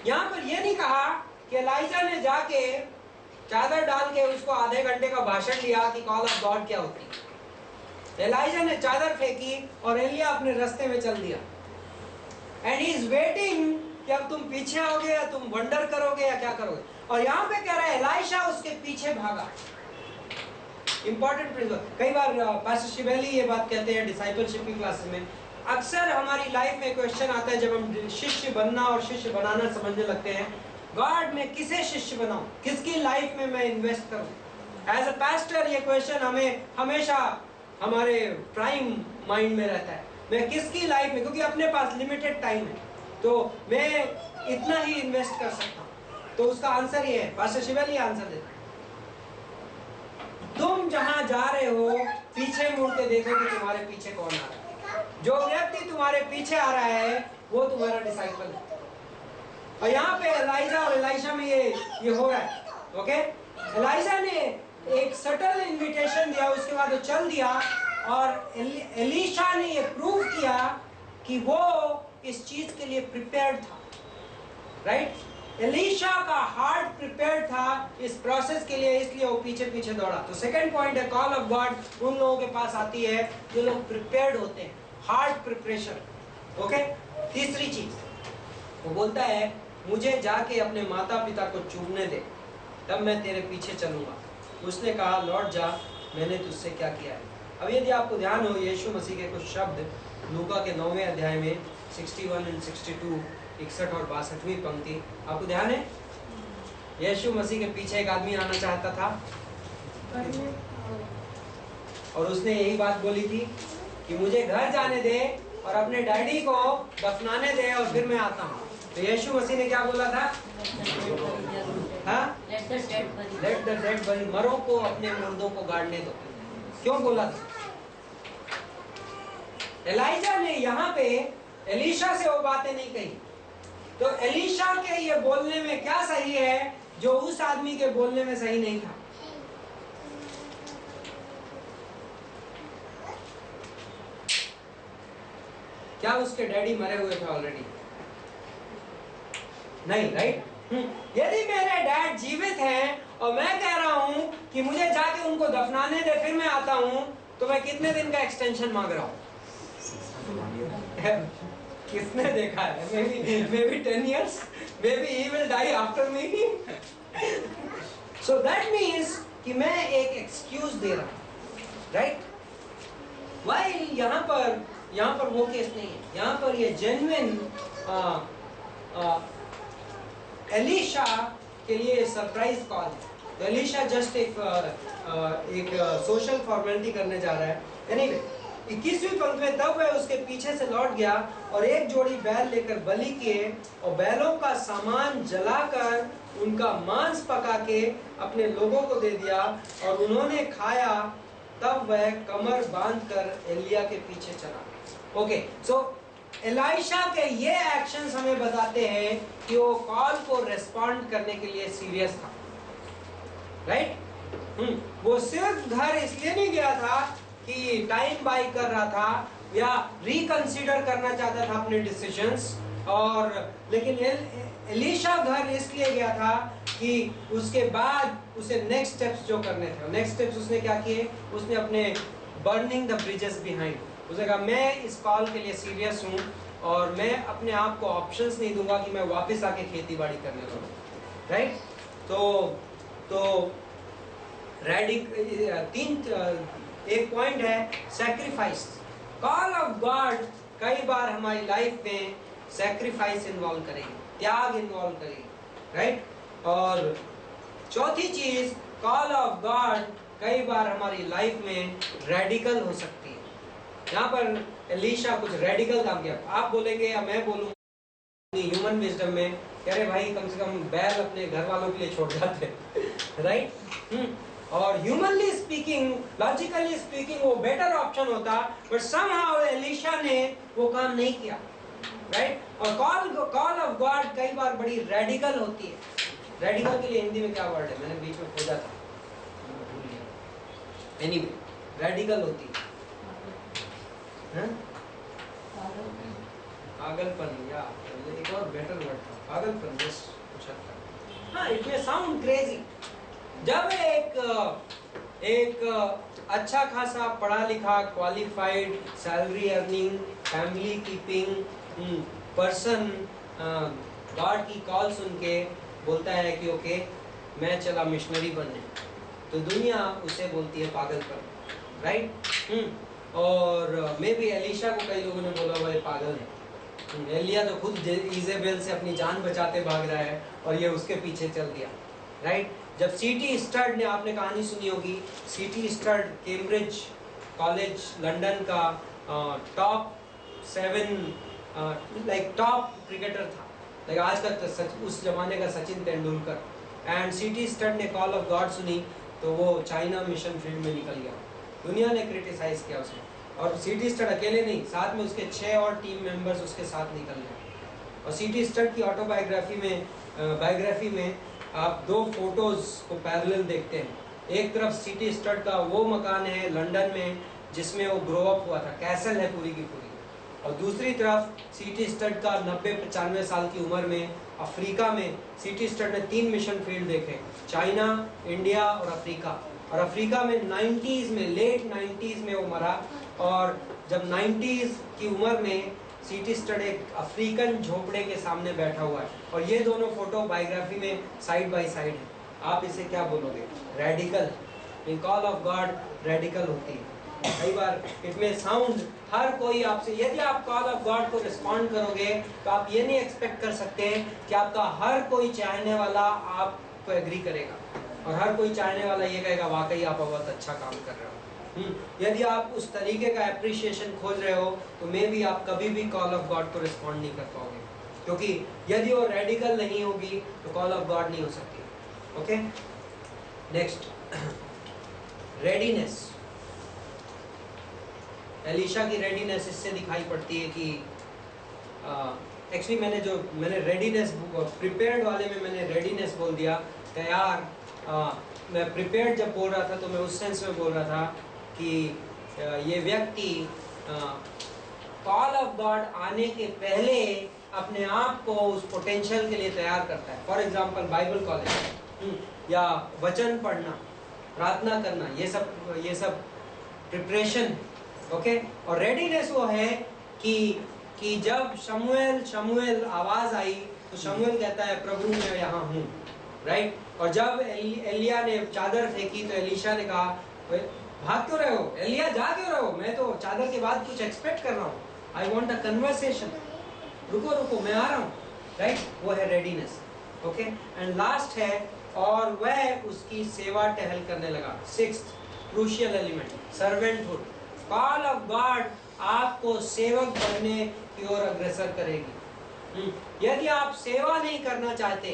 यहाँ पर यह नहीं कहा कि एलीशा ने जाके चादर डाल के उसको आधे घंटे का भाषण दिया कि कॉल ऑफ गॉड क्या होती है। एलीशा ने चादर फेंकी और एलिया अपने रास्ते में चल दिया। एंड ही इज वेटिंग कि अब तुम पीछे आओगे या तुम वंडर करोगे या क्या करोगे। और यहाँ पे कह रहा है एलीशा उसके पीछे भागा। Important principle. कई बार पास्टर शिवेली ये बात कहते हैं डिसाइपलशिप की क्लासेस में। अक्सर हमारी लाइफ में क्वेश्चन आता है जब हम शिष्य बनना और शिष्य बनाना समझने लगते हैं, गॉड मैं किसे शिष्य बनाऊं, किसकी लाइफ में मैं इन्वेस्ट करूं। एज अ पास्टर ये क्वेश्चन हमें हमेशा हमारे प्राइम माइंड में रहता है, मैं किसकी लाइफ में, क्योंकि अपने पास लिमिटेड टाइम है तो मैं इतना ही इन्वेस्ट कर सकता हूं। तो उसका आंसर ये है, पास्टर शिवेली आंसर देता है, तुम जहां जा रहे हो पीछे मुड़ के देखो कि तुम्हारे पीछे कौन आ रहा है। जो व्यक्ति तुम्हारे पीछे आ रहा है वो तुम्हारा डिसाइपल है। और यहाँ पे एलीशा और एलीशा में ये हो रहा है। ओके, एलीशा ने एक सटल इनविटेशन दिया, उसके बाद वो चल दिया और एलीशा ने ये प्रूव किया कि वो इस चीज के लिए प्रिपेयर्ड था, राइट। एलीशा का हार्ट प्रिपेयर्ड था इस प्रोसेस के लिए, इसलिए वो पीछे पीछे दौड़ा। तो सेकंड पॉइंट है, कॉल ऑफ गॉड उन लोगों के पास आती है जो लोग प्रिपेयर्ड होते हैं, हार्ट प्रिपरेशन। ओके, तीसरी चीज वो बोलता है मुझे जाके अपने माता पिता को चूमने दे, तब मैं तेरे पीछे चलूँगा। उसने कहा, लौट जा, मैंने तुझसे क्या किया है। अब यदि आपको ध्यान हो, यीशु मसीह के कुछ शब्द लूका के 9वें अध्याय में 61 और 62, 61 और 62वीं पंक्ति, आपको ध्यान है? यीशु मसीह के पीछे एक आदमी आना चाहता था और उसने यही बात बोली थी कि मुझे घर जाने दे और अपने डैडी को दफनाने दे और फिर मैं आता हूँ। तो यीशु मसीह ने क्या बोला था? लेट द डेड बरी, मरों को अपने मुर्दों को गाड़ने दो। क्यों बोला था? एलाइजा ने यहाँ पे एलीशा से वो बातें नहीं कही। तो एलीशा के ये बोलने में क्या सही है जो उस आदमी के बोलने में सही नहीं था? क्या उसके डैडी मरे हुए थे ऑलरेडी? नहीं, राइट? यदि मेरे डैड जीवित हैं और मैं कह रहा हूं कि मुझे जाके उनको दफनाने दे फिर मैं आता हूं, तो मैं कितने दिन का एक्सटेंशन मांग रहा हूं? किसने देखा है? May be 10 years, may be he will die after me. So that means कि मैं एक एक्सक्यूज दे रहा हूं, राइट? While यहाँ पर वो केस नहीं है। यहाँ पर ये जेन्युइन एलीशा के लिए सरप्राइज कॉल है। तो एलीशा जस्ट एक सोशल फॉर्मेलिटी करने जा रहा है। एनीवे, 21वीं पंक्ति में, तब वह उसके पीछे से लौट गया और एक जोड़ी बैल लेकर बलि किए और बैलों का सामान जलाकर उनका मांस पका के अपने लोगों को दे दिया और उन्होंने खाया। तब वह कमर बांधकर एलिया के पीछे चला। ओके, सो एलाइशा के ये एक्शंस हमें बताते हैं कि वो कॉल को रेस्पॉन्ड करने के लिए सीरियस था, राइट? वो सिर्फ घर इसलिए नहीं गया था कि टाइम बाय कर रहा था या रिकंसीडर करना चाहता था अपने डिसीजंस, और लेकिन एलीशा घर इसलिए गया था कि उसके बाद उसे नेक्स्ट स्टेप्स जो करने थे, नेक्स्ट स्टेप्स उसने क्या किए? उसने अपने बर्निंग द ब्रिजेस बिहाइंड, उसने कहा मैं इस कॉल के लिए सीरियस हूँ और मैं अपने आप को ऑप्शंस नहीं दूंगा कि मैं वापस आके खेती बाड़ी करने लगूँ, राइट? तो एक पॉइंट है सैक्रिफाइस। कॉल ऑफ गॉड कई बार हमारी लाइफ में सैक्रिफाइस इन्वॉल्व करेगी, त्याग इन्वॉल्व करेगी, राइट? और चौथी चीज, कॉल ऑफ गॉड कई बार हमारी लाइफ में रेडिकल हो सकती है। यहाँ पर एलीशा कुछ रेडिकल काम किया। आप बोलेंगे या मैं बोलूँ ह्यूमन विजडम में, कह रहे भाई कम से कम बैल अपने घर वालों के लिए छोड़ जाते, राइट? और ह्यूमनली स्पीकिंग, लॉजिकली स्पीकिंग वो बेटर ऑप्शन होता, बट समहाउ एलीशा ने वो काम नहीं किया, राइट? और कॉल ऑफ गॉड कई बार बड़ी रेडिकल होती है। रेडिकल के लिए हिंदी में क्या वर्ड है? मैंने बीच में खोजा था, एनीवे, रेडिकल होती है पागलपन, या एक और बेटर वर्ड था पागलपन, जस्ट कुछ था। हाँ, इट मे साउंड क्रेजी। जब एक अच्छा खासा पढ़ा लिखा, qualified, salary earning, family keeping person God की कॉल सुन के बोलता है कि ओके मैं चला मिशनरी बनने, तो दुनिया उसे बोलती है पागलपन, राइट? और मे बी एलीशा को कई लोगों ने बोला हुआ है पागल है। एलिया तो खुद इजेबेल से अपनी जान बचाते भाग रहा है और ये उसके पीछे चल दिया, राइट? जब सीटी स्टड ने, आपने कहानी सुनी होगी, सीटी स्टड कैम्ब्रिज कॉलेज लंदन का टॉप 7 लाइक टॉप क्रिकेटर था, लाइक आज का उस जमाने का सचिन तेंदुलकर। एंड सीटी स्टड ने कॉल ऑफ गॉड सुनी तो वो चाइना मिशन फील्ड में निकल गया। दुनिया ने क्रिटिसाइज किया उसे, और सीटी स्टड अकेले नहीं, साथ में उसके 6 और टीम मेंबर्स उसके साथ निकल गए। और सीटी स्टड की बायोग्राफी में आप 2 फोटोज को पैरेलल देखते हैं। एक तरफ सीटी स्टड का वो मकान है लंदन में जिसमें वो ग्रो अप हुआ था, कैसल है पूरी की पूरी, और दूसरी तरफ सीटी स्टड का 90-95 साल की उम्र में अफ्रीका में सीटी स्टड ने 3 मिशन फील्ड देखे, चाइना, इंडिया और अफ्रीका। और अफ्रीका में 90s में, लेट 90s में वो मरा, और जब 90s की उम्र में सीटी स्टड एक अफ्रीकन झोपड़े के सामने बैठा हुआ है। और ये दोनों फोटो बायोग्राफी में साइड बाय साइड है। आप इसे क्या बोलोगे? Radical. Call of God radical होती है। कई बार इट में साउंड, हर कोई आपसे, यदि आप कॉल ऑफ गॉड को रिस्पॉन्ड करोगे तो आप ये नहीं एक्सपेक्ट कर सकते कि आपका हर कोई चाहने वाला आपको एग्री करेगा, और हर कोई चाहने वाला ये कहेगा वाकई आप बहुत अच्छा काम कर रहे हो। यदि आप उस तरीके का एप्रिशिएशन खोज रहे हो तो मे बी आप कभी भी कॉल ऑफ गॉड को रिस्पॉन्ड नहीं कर पाओगे, क्योंकि यदि वो रेडिकल नहीं होगी तो कॉल ऑफ गॉड नहीं हो सकती। Okay, next, readiness. एलिशा की रेडीनेस इससे दिखाई पड़ती है कि एक्चुअली मैंने रेडीनेस, प्रिपेयर्ड वाले में मैंने रेडीनेस बोल दिया, तैयार। मैं प्रिपेयर्ड जब बोल रहा था तो मैं उस सेंस में बोल रहा था कि ये व्यक्ति कॉल ऑफ गॉड आने के पहले अपने आप को उस पोटेंशियल के लिए तैयार करता है। फॉर एग्जांपल बाइबल कॉलेज या वचन पढ़ना, प्रार्थना करना, ये सब प्रिपरेशन। ओके, और रेडीनेस वो है कि जब शमूएल आवाज आई तो शमूएल कहता है प्रभु मैं यहाँ हूँ, राइट। और जब एलिया ने चादर फेंकी तो एलीशा ने कहा भाग क्यों रहे हो एलिया, जा क्यों रहे हो, मैं तो चादर के बाद कुछ एक्सपेक्ट कर रहा हूँ, आई वॉन्ट अ कन्वर्सेशन, रुको मैं आ रहा हूँ, राइट। वो है रेडीनेस। ओके, एंड लास्ट है और वह उसकी सेवा टहल करने लगा। Sixth crucial element, servanthood. Call of God आपको सेवक बनने की ओर अग्रसर करेगी। यदि आप सेवा नहीं करना चाहते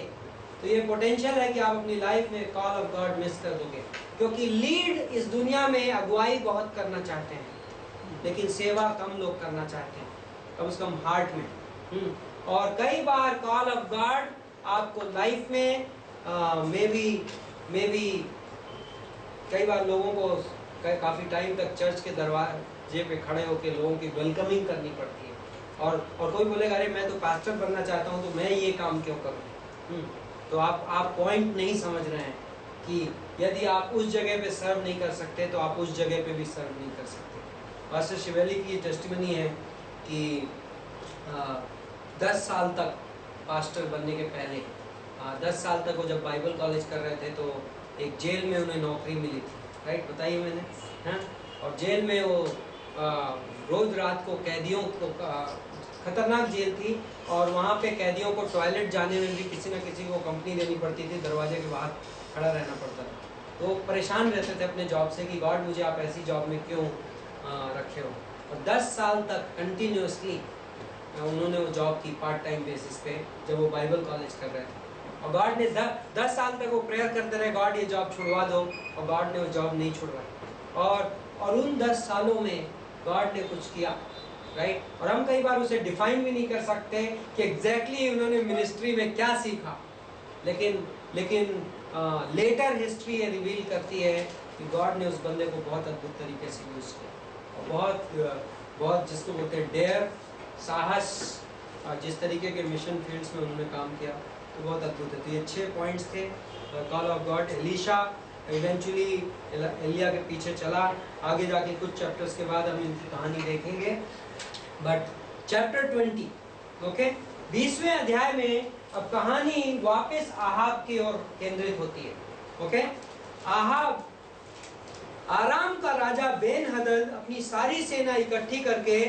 तो ये पोटेंशियल है कि आप अपनी लाइफ में कॉल ऑफ गॉड मिस कर दोगे, क्योंकि लीड इस दुनिया में अगुवाई बहुत करना चाहते हैं लेकिन सेवा कम लोग करना चाहते हैं, कम से कम हार्ट में। और कई बार कॉल ऑफ गॉड आपको लाइफ में मे बी कई बार लोगों को काफ़ी टाइम तक चर्च के दरवाजे पे खड़े होकर लोगों की वेलकमिंग करनी पड़ती है, और कोई बोलेगा अरे मैं तो पास्टर बनना चाहता हूँ तो मैं ये काम क्यों करूँ। तो आप पॉइंट नहीं समझ रहे हैं कि यदि आप उस जगह पे सर्व नहीं कर सकते तो आप उस जगह पे भी सर्व नहीं कर सकते। पास्टर शिवेली की टेस्टिमनी है कि 10 साल तक पास्टर बनने के पहले 10 साल तक वो जब बाइबल कॉलेज कर रहे थे तो एक जेल में उन्हें नौकरी मिली थी, राइट, बताइए मैंने, हैं। और जेल में वो रोज रात को कैदियों को, खतरनाक जेल थी, और वहाँ पे कैदियों को टॉयलेट जाने में भी किसी न किसी को कंपनी देनी पड़ती थी, दरवाजे के बाहर खड़ा रहना पड़ता था। तो परेशान रहते थे अपने जॉब से कि गॉड मुझे आप ऐसी जॉब में क्यों रखे हो। और 10 साल तक कंटिन्यूसली उन्होंने वो जॉब की पार्ट टाइम बेसिस पे जब वो बाइबल कॉलेज कर रहे थे। और गॉड ने 10 साल तक वो प्रेयर करते रहे गॉड ये जॉब छुड़वा दो, और गॉड ने वो जॉब नहीं छुड़वाई। और उन 10 सालों में गॉड ने कुछ किया, राइट। और हम कई बार उसे डिफाइन भी नहीं कर सकते कि एग्जैक्टली उन्होंने मिनिस्ट्री में क्या सीखा, लेकिन लेटर हिस्ट्री ये रिवील करती है कि गॉड ने उस बंदे को बहुत अद्भुत तरीके से यूज किया, और बहुत जिसको बोलते हैं डेयर, साहस, जिस तरीके के मिशन फील्ड्स में उन्होंने काम किया तो बहुत अद्भुत है। तो ये 6 पॉइंट्स थे call of God. Elisha eventually Eliya के पीछे चला, आगे जाके कुछ चैप्टर्स के बाद हम इनकी कहानी देखेंगे। बट चैप्टर 20, ओके, 20वें अध्याय में अब कहानी वापस आहाब की ओर केंद्रित होती है। ओके, आहाब, आराम का राजा बेन हदद अपनी सारी सेना इकट्ठी करके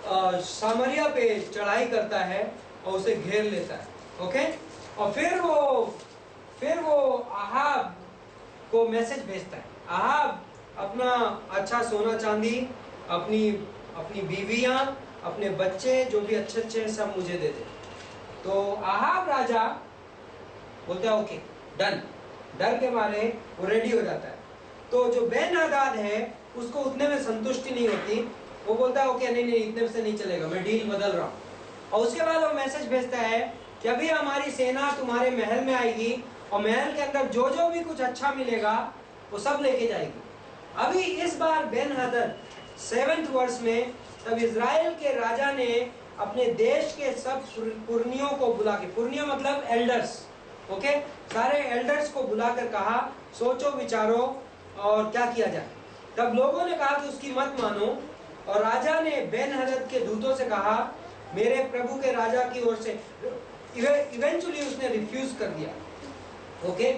सामरिया पे चढ़ाई करता है और उसे घेर लेता है। ओके, और फिर वो आहाब को मैसेज भेजता है, आहाब अपना अच्छा सोना चांदी, अपनी बीवियां, अपने बच्चे जो भी अच्छे अच्छे सब मुझे दे दे। तो आहाब राजा बोलता है ओके डन, डर के मारे वो रेडी हो जाता है। तो जो बेन हदाद है उसको उतने में संतुष्टि नहीं होती, वो बोलता है ओके नहीं इतने से नहीं चलेगा, मैं डील बदल रहा हूँ। और उसके बाद वो मैसेज भेजता है कि अभी हमारी सेना तुम्हारे महल में आएगी और महल के अंदर जो जो भी कुछ अच्छा मिलेगा वो सब लेके जाएगी। अभी इस बार बेन हदद 7th वर्ष में तब इजराइल के राजा ने अपने देश के सब पुरनियों को बुला के, पुरनियों मतलब एल्डर्स, ओके, सारे एल्डर्स को बुलाकर कहा सोचो विचारो और क्या किया जाए। तब लोगों ने कहा कि उसकी मत मानो, और राजा ने बेन हदद के दूतों से कहा मेरे प्रभु के राजा की ओर से, इवेंचुअली उसने रिफ्यूज कर दिया। ओके,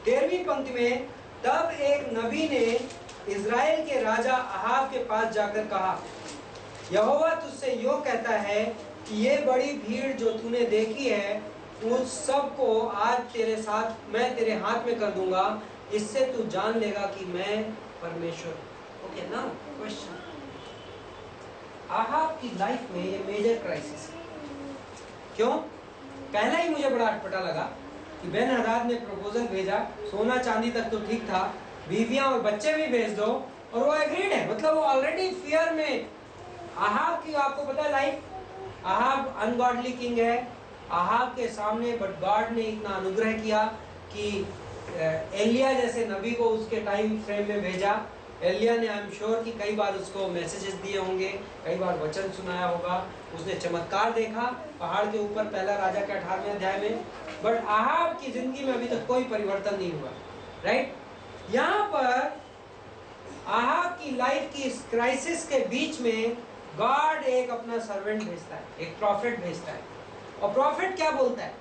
13वीं पंक्ति में, तब एक नबी ने इज़राइल के राजा अहाब के पास जाकर कहा, यहोवा तुझसे यो कहता है कि ये बड़ी भीड़ जो तूने देखी है उस सब को आज तेरे साथ मैं तेरे हाथ में कर दूंगा, इससे तू जान लेगा कि मैं परमेश्वर। ओके ना, क्वेश्चन, अहाब की लाइफ में ये मेजर क्राइसिस है। क्यों? पहला ही मुझे बड़ा अटपटा लगा कि बेन हदाद ने प्रपोजल भेजा, सोना चांदी तक तो ठीक था, बीवियां और बच्चे भी भेज दो, और वो एग्रीड है। मतलब वो ऑलरेडी फियर में। अहाब की आपको पता है लाइफ, अहाब अनगॉडली किंग है। अहाब के सामने बट गॉड ने इतना अनुग्रह किया कि एलिया जैसे नबी को उसके टाइम फ्रेम में भेजा। एलिया ने आई एम श्योर कि कई बार उसको मैसेजेस दिए होंगे, कई बार वचन सुनाया होगा, उसने चमत्कार देखा पहाड़ के ऊपर, पहला राजा के 18वें अध्याय में। बट अहाब की जिंदगी में अभी तक कोई परिवर्तन नहीं हुआ, राइट। यहाँ पर अहाब की लाइफ की इस क्राइसिस के बीच में गॉड एक अपना सर्वेंट भेजता है, एक प्रॉफिट भेजता है। और प्रॉफिट क्या बोलता है?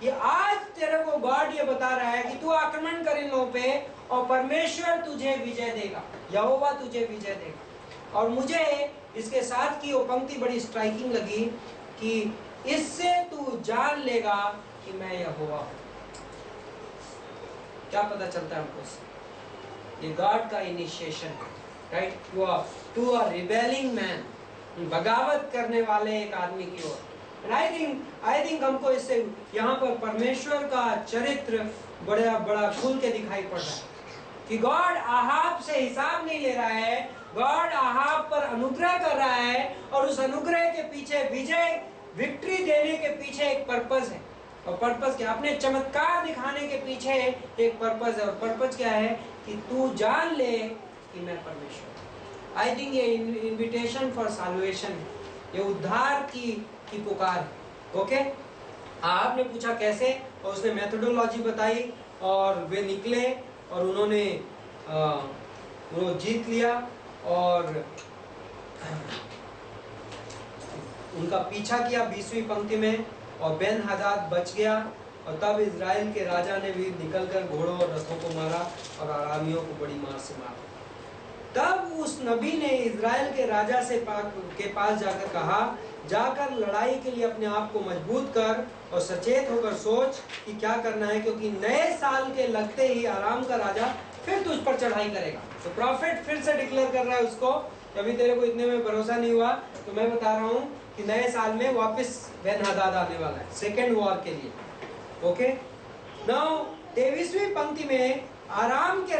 ये आज तेरे को गॉड ये बता रहा है कि तू आक्रमण कर इन लोगों पे और परमेश्वर तुझे विजय देगा, यहोवा तुझे विजय देगा। और मुझे इसके साथ की वो पंक्ति बड़ी स्ट्राइकिंग लगी कि इससे तू जान लेगा कि मैं यहोवा हूं। क्या पता चलता है हमको इससे? ये गॉड का इनिशिएशन है, right, to a rebelling man, बगावत करने वाले एक आदमी की ओर। आई थिंक हमको इससे यहाँ पर परमेश्वर का चरित्र बड़ा खुल के दिखाई पड़ रहा है कि गॉड अहाब से हिसाब नहीं ले रहा है, गॉड अहाब पर अनुग्रह कर रहा है, और उस अनुग्रह के पीछे विजय, विक्ट्री देने के पीछे एक पर्पस है। और पर्पस क्या? अपने चमत्कार दिखाने के पीछे एक पर्पस है, और पर्पस क्या है कि तू जान ले कि मैं परमेश्वर। आई थिंक ये इन्विटेशन फॉर सैल्वेशन है, ये उद्धार की पुकार है। ओके, आपने पूछा कैसे, और उसने मेथोडोलॉजी बताई, और वे निकले और उन्होंने वो जीत लिया और उनका पीछा किया 20वीं पंक्ति में, और बेन हदाद बच गया। और तब इज़राइल के राजा ने भी निकलकर घोड़ों और रथों को मारा और अरामियों को बड़ी मार से मारा। तब उस नबी ने इज़राइल के राजा के पास जाकर कहा, जाकर लड़ाई के लिए अपने आप को मजबूत कर और सचेत होकर सोच कि क्या करना है, क्योंकि नए साल के लगते ही आराम का राजा फिर तुझ पर चढ़ाई करेगा। तो प्रॉफिट फिर से डिक्लेयर कर रहा है उसको, कभी तेरे को इतने में भरोसा नहीं हुआ तो मैं बता रहा हूँ कि नए साल में वापस बेन हदाद आने वाला है सेकेंड वॉर के लिए। ओके, नाउ 23वीं पंक्ति में आराम के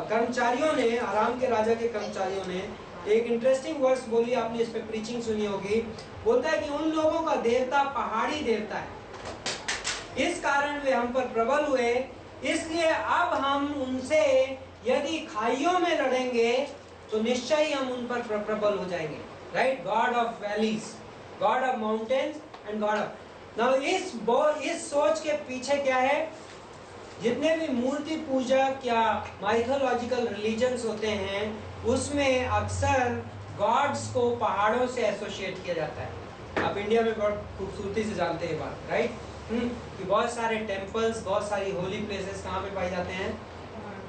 कर्मचारियों ने, आराम के राजा के कर्मचारियों ने एक इंटरेस्टिंग वर्ड्स बोली, आपने इस पे प्रीचिंग सुनी होगी। बोलता है कि उन लोगों का देवता पहाड़ी देवता है, इस कारण वे हम पर प्रबल हुए, इसलिए अब हम उनसे यदि खाइयों में लड़ेंगे तो निश्चय ही हम उन पर प्रबल हो जाएंगे। Right, God of valleys, God of mountains and God of. Now इस सोच के पीछे क्या है? जितने भी मूर्ति पूजक या माइथोलॉजिकल रिलीजन्स होते हैं उसमें अक्सर गॉड्स को पहाड़ों से एसोसिएट किया जाता है। आप इंडिया में बहुत खूबसूरती से जानते हैं बात, राइट, कि बहुत सारे टेम्पल्स, बहुत सारी होली प्लेसेस कहाँ पे पाए जाते हैं?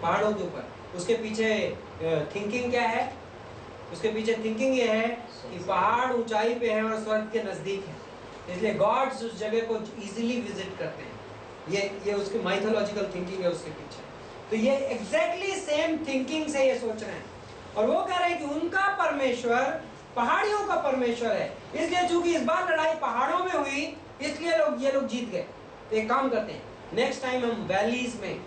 पहाड़ों के ऊपर। उसके पीछे थिंकिंग क्या है? उसके पीछे थिंकिंग ये है कि पहाड़ ऊंचाई पे है और स्वर्ग के नजदीक है, इसलिए गॉड्स उस जगह को इजीली विजिट करते हैं। ये उसकी माइथोलॉजिकल थिंकिंग है उसके पीछे। तो ये एग्जैक्टली सेम थिंकिंग से ये सोच रहे हैं, और वो कह रहे हैं कि उनका परमेश्वर पहाड़ियों का परमेश्वर है, इसलिए चूंकि इस बार लड़ाई पहाड़ों में हुई इसलिए ये लोग जीत गए। तो एक काम करते हैं, नेक्स्ट टाइम हम वैलीज में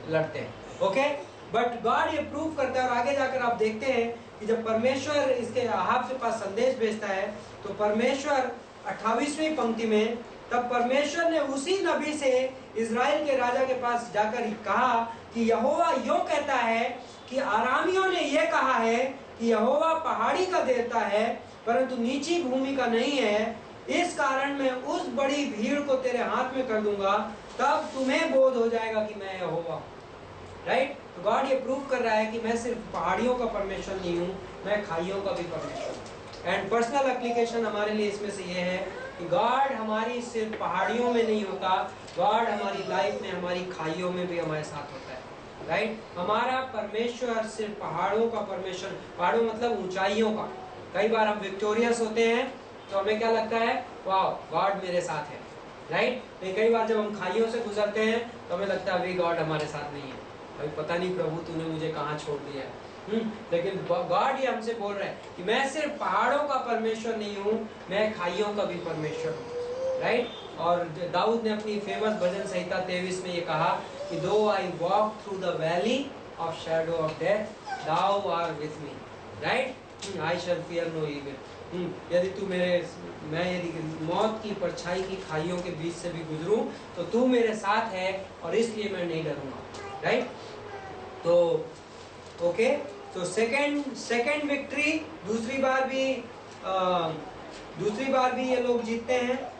लड़ते हैं। ओके, बट गॉड ये प्रूव करता है, और आगे जाकर आप देखते हैं कि जब परमेश्वर इसके अहाब के पास संदेश भेजता है तो परमेश्वर 28वीं पंक्ति में, तब परमेश्वर ने उसी नबी से इज़राइल के राजा के पास जाकर कहा कि यहोवा यूं कहता है कि आरामियों ने यह कहा है कि यहोवा पहाड़ी का देवता है परंतु नीची भूमि का नहीं है, इस कारण मैं उस बड़ी भीड़ को तेरे हाथ में कर दूंगा, तब तुम्हें बोध हो जाएगा कि मैं यहोवा हूं। राइट, तो गॉड ये प्रूव कर रहा है कि मैं सिर्फ पहाड़ियों का परमेश्वर नहीं हूँ, मैं खाइयों का भी परमेश्वर हूँ। एंड पर्सनल एप्लीकेशन हमारे लिए इसमें से ये है कि गॉड हमारी सिर्फ पहाड़ियों में नहीं होता, गॉड हमारी लाइफ में, हमारी खाइयों में भी हमारे साथ होता है, राइट। हमारा परमेश्वर सिर्फ पहाड़ों का परमेश्वर, पहाड़ों मतलब ऊंचाइयों का। कई बार हम विक्टोरियस होते हैं तो हमें क्या लगता है, वाह गॉड मेरे साथ है, राइट। लेकिन कई बार जब हम खाइयों से गुजरते हैं तो हमें लगता है अभी गॉड हमारे साथ नहीं है, भाई पता नहीं प्रभु तूने मुझे कहाँ छोड़ दिया है। लेकिन गॉड ये हमसे बोल रहा है कि मैं सिर्फ पहाड़ों का परमेश्वर नहीं हूँ, मैं खाइयों का भी परमेश्वर हूँ, राइट। और दाऊद ने अपनी फेमस भजन संहिता 23 में ये कहा कि though I walk through the valley of shadow of death, thou are with me, right, I shall fear no evil. यदि तू मैं यदि मौत की परछाई की खाइयों के बीच से भी गुजरूं तो तू मेरे साथ है और इसलिए मैं नहीं डरूंगा, राइट। तो ओके, तो सेकंड विक्ट्री, दूसरी बार भी ये लोग जीतते हैं।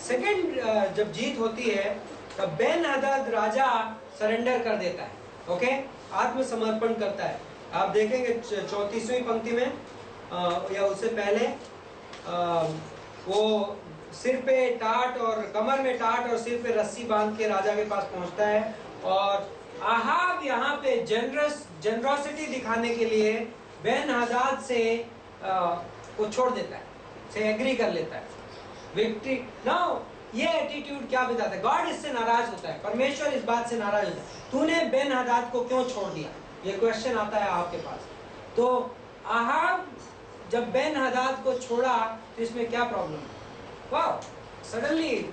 सेकंड जब जीत होती है तब बेन हदद राजा सरेंडर कर देता है, ओके, आत्मसमर्पण करता है। आप देखेंगे 34वीं पंक्ति में या उससे पहले वो सिर पे टाट और कमर में टाट और सिर पे रस्सी बांध के राजा के पास पहुंचता है, और आहाब यहाँ पे जनरॉसिटी दिखाने के लिए बेन हदद से को छोड़ देता है, से एग्री कर लेता है। विक्ट्री नाउ, ये एटीट्यूड क्या बताता है, गॉड इससे नाराज होता है, परमेश्वर इस बात से नाराज होता है, तूने बेन हदद को क्यों छोड़ दिया, ये क्वेश्चन आता है आपके पास। तो आहाब जब बेन हदद को छोड़ा तो इसमें क्या प्रॉब्लम है, वाह सडनली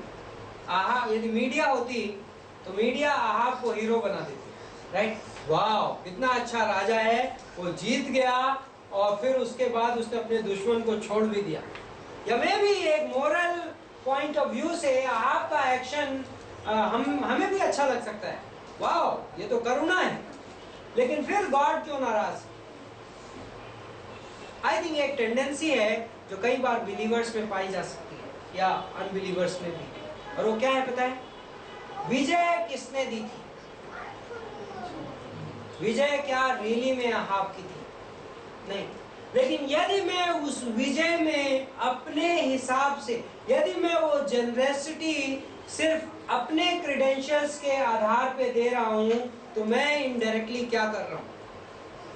आहाब, यदि मीडिया होती तो मीडिया आहाब को हीरो बना देती, राइट, वाह कितना अच्छा राजा है, वो जीत गया और फिर उसके बाद उसने अपने दुश्मन को छोड़ भी दिया। या मैं भी एक मोरल पॉइंट ऑफ व्यू से आहाब का एक्शन हमें भी अच्छा लग सकता है, वाह ये तो करुणा है, लेकिन फिर गॉड क्यों नाराज। आई थिंक एक टेंडेंसी है जो कई बार बिलीवर्स में पाई जा सकती है या अनबिलीवर्स में भी, और वो क्या है पता है, विजय किसने दी थी, विजय क्या रियली में आहाब की थी, नहीं। लेकिन यदि मैं उस विजय में अपने हिसाब से, यदि मैं वो जनरसिटी सिर्फ अपने क्रेडेंशियल्स के आधार पे दे रहा हूं तो मैं इनडायरेक्टली क्या कर रहा हूं,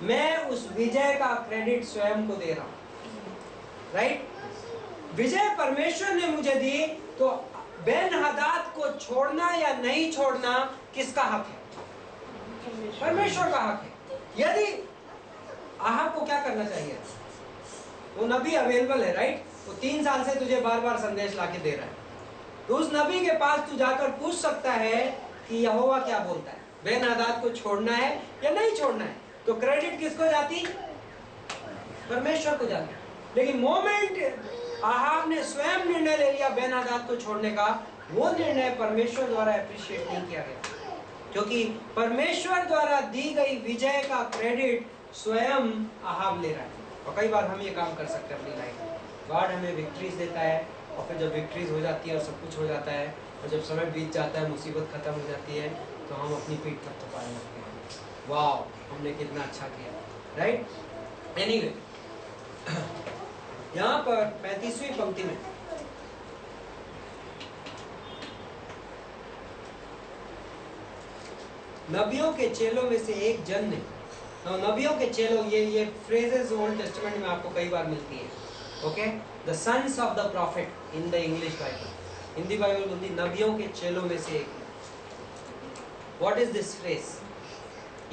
मैं उस विजय का क्रेडिट स्वयं को दे रहा हूं, राइट। विजय परमेश्वर ने मुझे दी, तो बेन हदद को छोड़ना या नहीं छोड़ना किसका हक है, परमेश्वर का हक है। यदि आहाब को क्या करना चाहिए, वो नबी अवेलेबल है, राइट, वो 3 साल से तुझे बार बार संदेश लाके दे रहा है, तो उस नबी के पास तू जाकर पूछ सकता है कि यहोवा क्या बोलता है, बेन हदद को छोड़ना है या नहीं छोड़ना है, तो क्रेडिट किसको जाती, परमेश्वर को जाती। लेकिन मोमेंट आहाब ने स्वयं निर्णय ले लिया बेन हदद को छोड़ने का, वो निर्णय परमेश्वर द्वारा अप्रिशिएट नहीं किया गया, क्योंकि परमेश्वर द्वारा दी गई विजय का क्रेडिट स्वयं आहाब ले रहा है। और कई बार हम ये काम कर सकते हैं अपनी लाइफ में, गॉड हमें विक्ट्रीज देता है, और फिर जब विक्ट्रीज हो जाती है और सब कुछ हो जाता है और जब समय बीत जाता है, मुसीबत खत्म हो जाती है, तो हम अपनी पीठ पर थपथपाने लगते हैं, वाह हमने कितना अच्छा किया, राइट। एनीवे, यहाँ पर 35वीं पंक्ति में नबियों के चेलों में से एक जन ने, नबियों के चेलों, ये फ्रेजेस ओल्ड टेस्टामेंट में आपको कई बार मिलती है, okay, the sons of the prophet in the English Bible, Hindi Bible बोलती नबियों के चेलों में से एक। व्हाट इज दिस फ्रेज,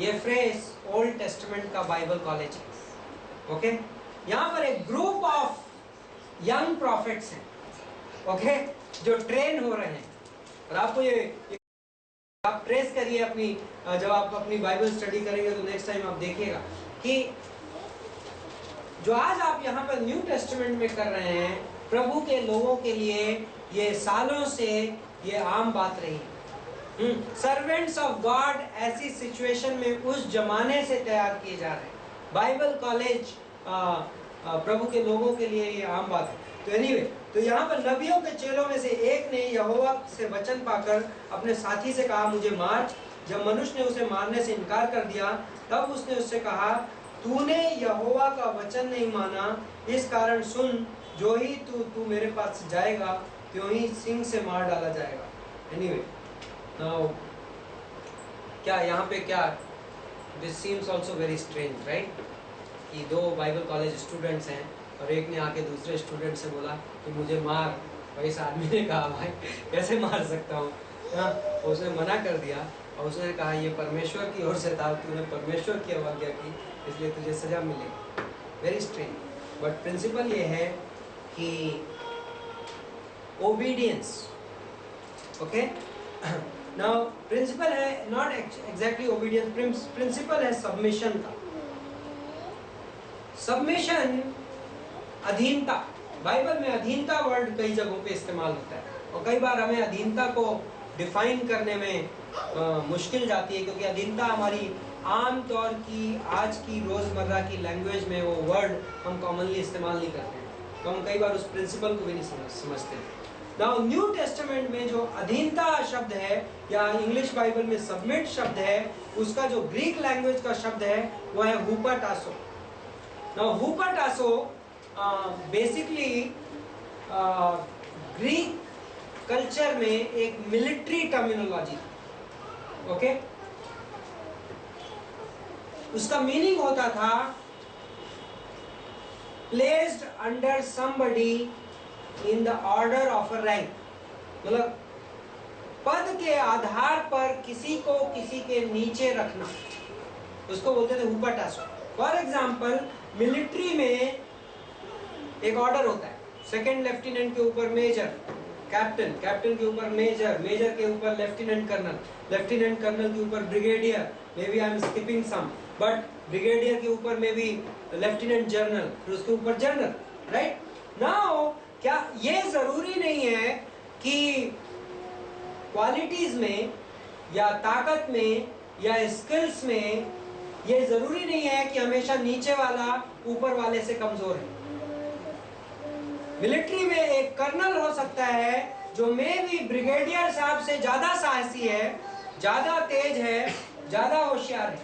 ये फ्रेज ओल्ड टेस्टामेंट का बाइबल कॉलेज है, ओके। यहाँ पर एक ग्रुप ऑफ यंग प्रॉफिट्स हैं, ओके, जो ट्रेन हो रहे हैं, और आपको ये आप ट्रेस करिए अपनी, जब आप अपनी बाइबल स्टडी करेंगे तो नेक्स्ट टाइम आप देखिएगा कि जो आज आप यहाँ पर न्यू टेस्टामेंट में कर रहे हैं, प्रभु के लोगों के लिए ये सालों से ये आम बात रही है। सर्वेंट्स ऑफ गॉड ऐसी सिचुएशन में उस जमाने से तैयार किए जा रहे हैं, बाइबल कॉलेज प्रभु के लोगों के लिए ये आम बात है। तो एनीवे, तो यहाँ पर नबियों के चेलों में से एक ने यहोवा से वचन पाकर अपने साथी से कहा, मुझे मार। जब मनुष्य ने उसे मारने से इनकार कर दिया, तब उसने उससे कहा, तूने यहोवा का वचन नहीं माना, इस कारण सुन, जो ही तू मेरे पास से जाएगा त्यों ही सिंह से मार डाला जाएगा। एनीवे नाउ क्या यहाँ पे क्या this seems also very strange right, कि दो बाइबल कॉलेज स्टूडेंट्स हैं और एक ने आके दूसरे स्टूडेंट से बोला कि मुझे मार, भाई इस आदमी ने कहा भाई कैसे मार सकता हूँ, हाँ उसने मना कर दिया और उसने कहा ये परमेश्वर की ओर से था, तूने परमेश्वर की अवज्ञा की इसलिए तुझे सजा मिलेगी। वेरी स्ट्रेंज, बट प्रिंसिपल ये है कि ओबीडियंस, ओके। नाउ प्रिंसिपल है नॉट एग्जैक्टली ओबीडियंस, प्रिंसिपल है सबमिशन का। सबमिशन अधीनता, बाइबल में अधीनता वर्ड कई जगहों पे इस्तेमाल होता है और कई बार हमें अधीनता को डिफाइन करने में मुश्किल जाती है, क्योंकि अधीनता हमारी आम तौर की आज की रोजमर्रा की लैंग्वेज में वो वर्ड हम कॉमनली इस्तेमाल नहीं करते हैं, तो हम कई बार उस प्रिंसिपल को भी नहीं समझते। नाउ न्यू टेस्टामेंट में जो अधीनता शब्द है या इंग्लिश बाइबल में सबमिट शब्द है, उसका जो ग्रीक लैंग्वेज का शब्द है वो है हुपाटासो। नाउ हुपाटासो बेसिकली ग्रीक कल्चर में एक मिलिट्री टर्मिनोलॉजी, ओके। उसका मीनिंग होता था placed under somebody in the order of a rank, मतलब पद के आधार पर किसी को किसी के नीचे रखना, उसको बोलते थे हुपाटासो। फॉर एग्जाम्पल मिलिट्री में एक ऑर्डर होता है, सेकंड लेफ्टिनेंट के ऊपर मेजर, कैप्टन, कैप्टन के ऊपर मेजर, मेजर के ऊपर लेफ्टिनेंट कर्नल, लेफ्टिनेंट कर्नल के ऊपर brigadier, maybe I am skipping some, but brigadier के ऊपर में भी लेफ्टिनेंट जनरल, फिर उसके ऊपर जनरल, राइट। नाउ क्या ये जरूरी नहीं है कि क्वालिटीज में या ताकत में या स्किल्स में ये जरूरी नहीं है कि हमेशा नीचे वाला ऊपर वाले से कमजोर है। मिलिट्री में एक कर्नल हो सकता है जो में भी ब्रिगेडियर साहब से ज्यादा साहसी है, ज्यादा तेज है, ज्यादा होशियार है,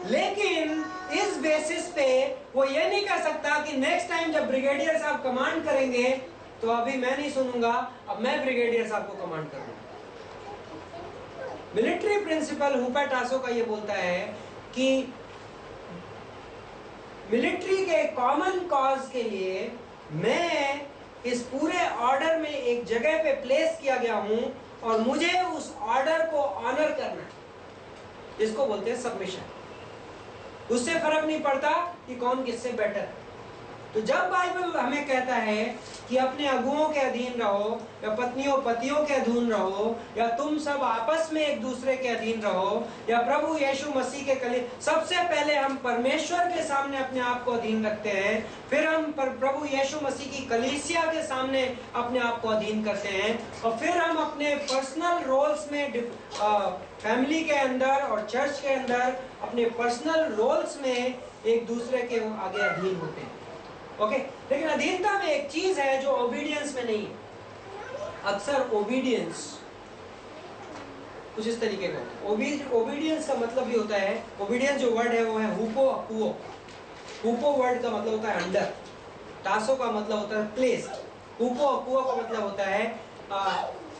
लेकिन इस बेसिस पे वो ये नहीं कर सकता कि नेक्स्ट टाइम जब ब्रिगेडियर साहब कमांड करेंगे तो अभी मैं नहीं सुनूंगा, अब मैं ब्रिगेडियर साहब को कमांड करूंगा। मिलिट्री प्रिंसिपल हुपाटासो का ये बोलता है कि मिलिट्री के कॉमन कॉज के लिए मैं इस पूरे ऑर्डर में एक जगह पे प्लेस किया गया हूं और मुझे उस ऑर्डर को ऑनर करना है, इसको बोलते हैं सबमिशन। उससे फर्क नहीं पड़ता कि कौन किससे बेटर है। तो जब बाइबल हमें कहता है कि अपने अगुओं के अधीन रहो या पत्नियों पतियों के अधीन रहो या तुम सब आपस में एक दूसरे के अधीन रहो या प्रभु यीशु मसीह के कली, सबसे पहले हम परमेश्वर के सामने अपने आप को अधीन रखते हैं, फिर हम प्रभु यीशु मसीह की कलीसिया के सामने अपने आप को अधीन करते हैं और फिर हम अपने पर्सनल रोल्स में फैमिली के अंदर और चर्च के अंदर अपने पर्सनल रोल्स में एक दूसरे के आगे अधीन होते हैं, ओके। लेकिन अधीनता में एक चीज है जो ओबीडियंस में नहीं है। अक्सर ओबीडियंस कुछ इस तरीके का होता है। ओबीडियंस का मतलब ये होता है, ओबीडियंस जो वर्ड है वो है हुपो अकुओ। हुपो वर्ड का मतलब होता है अंडर, टासो का मतलब होता है प्लेस, हुपो अकुओ का मतलब होता है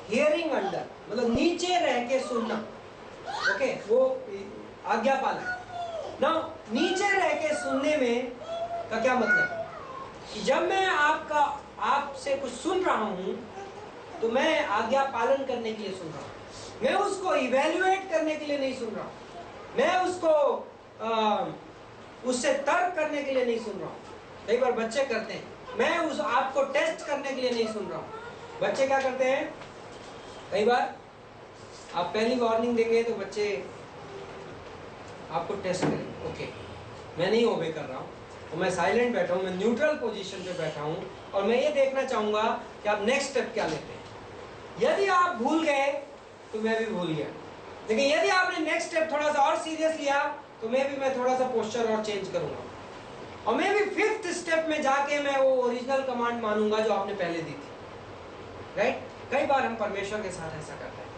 हियरिंग अंडर, मतलब नीचे रह के सुनना, ओके, वो आज्ञा पालन। ना नीचे रह के सुनने में का क्या मतलब कि जब मैं आपसे कुछ सुन रहा हूं तो मैं आज्ञा पालन करने के लिए सुन रहा हूं, मैं उसको इवेल्युएट करने के लिए नहीं सुन रहा हूं, मैं उसको उससे तर्क करने के लिए नहीं सुन रहा हूं। कई बार बच्चे करते हैं, मैं उस आपको टेस्ट करने के लिए नहीं सुन रहा हूं। बच्चे क्या करते हैं, कई बार आप पहली वार्निंग देंगे तो बच्चे आपको टेस्ट करेंगे, ओके मैं नहीं ओबे कर रहा हूं तो मैं साइलेंट बैठा हूं, मैं न्यूट्रल पोजीशन पे बैठा हूं और मैं ये देखना चाहूंगा कि आप नेक्स्ट स्टेप क्या लेते हैं। यदि आप भूल गए तो मैं भी भूल गया, लेकिन यदि आपने नेक्स्ट स्टेप थोड़ा सा और सीरियस लिया तो मैं थोड़ा सा पोस्चर और चेंज करूंगा और मैं भी फिफ्थ स्टेप में जाके मैं वो ओरिजिनल कमांड मानूंगा जो आपने पहले दी थी, राइट। कई बार हम परमेश्वर के साथ ऐसा करते हैं,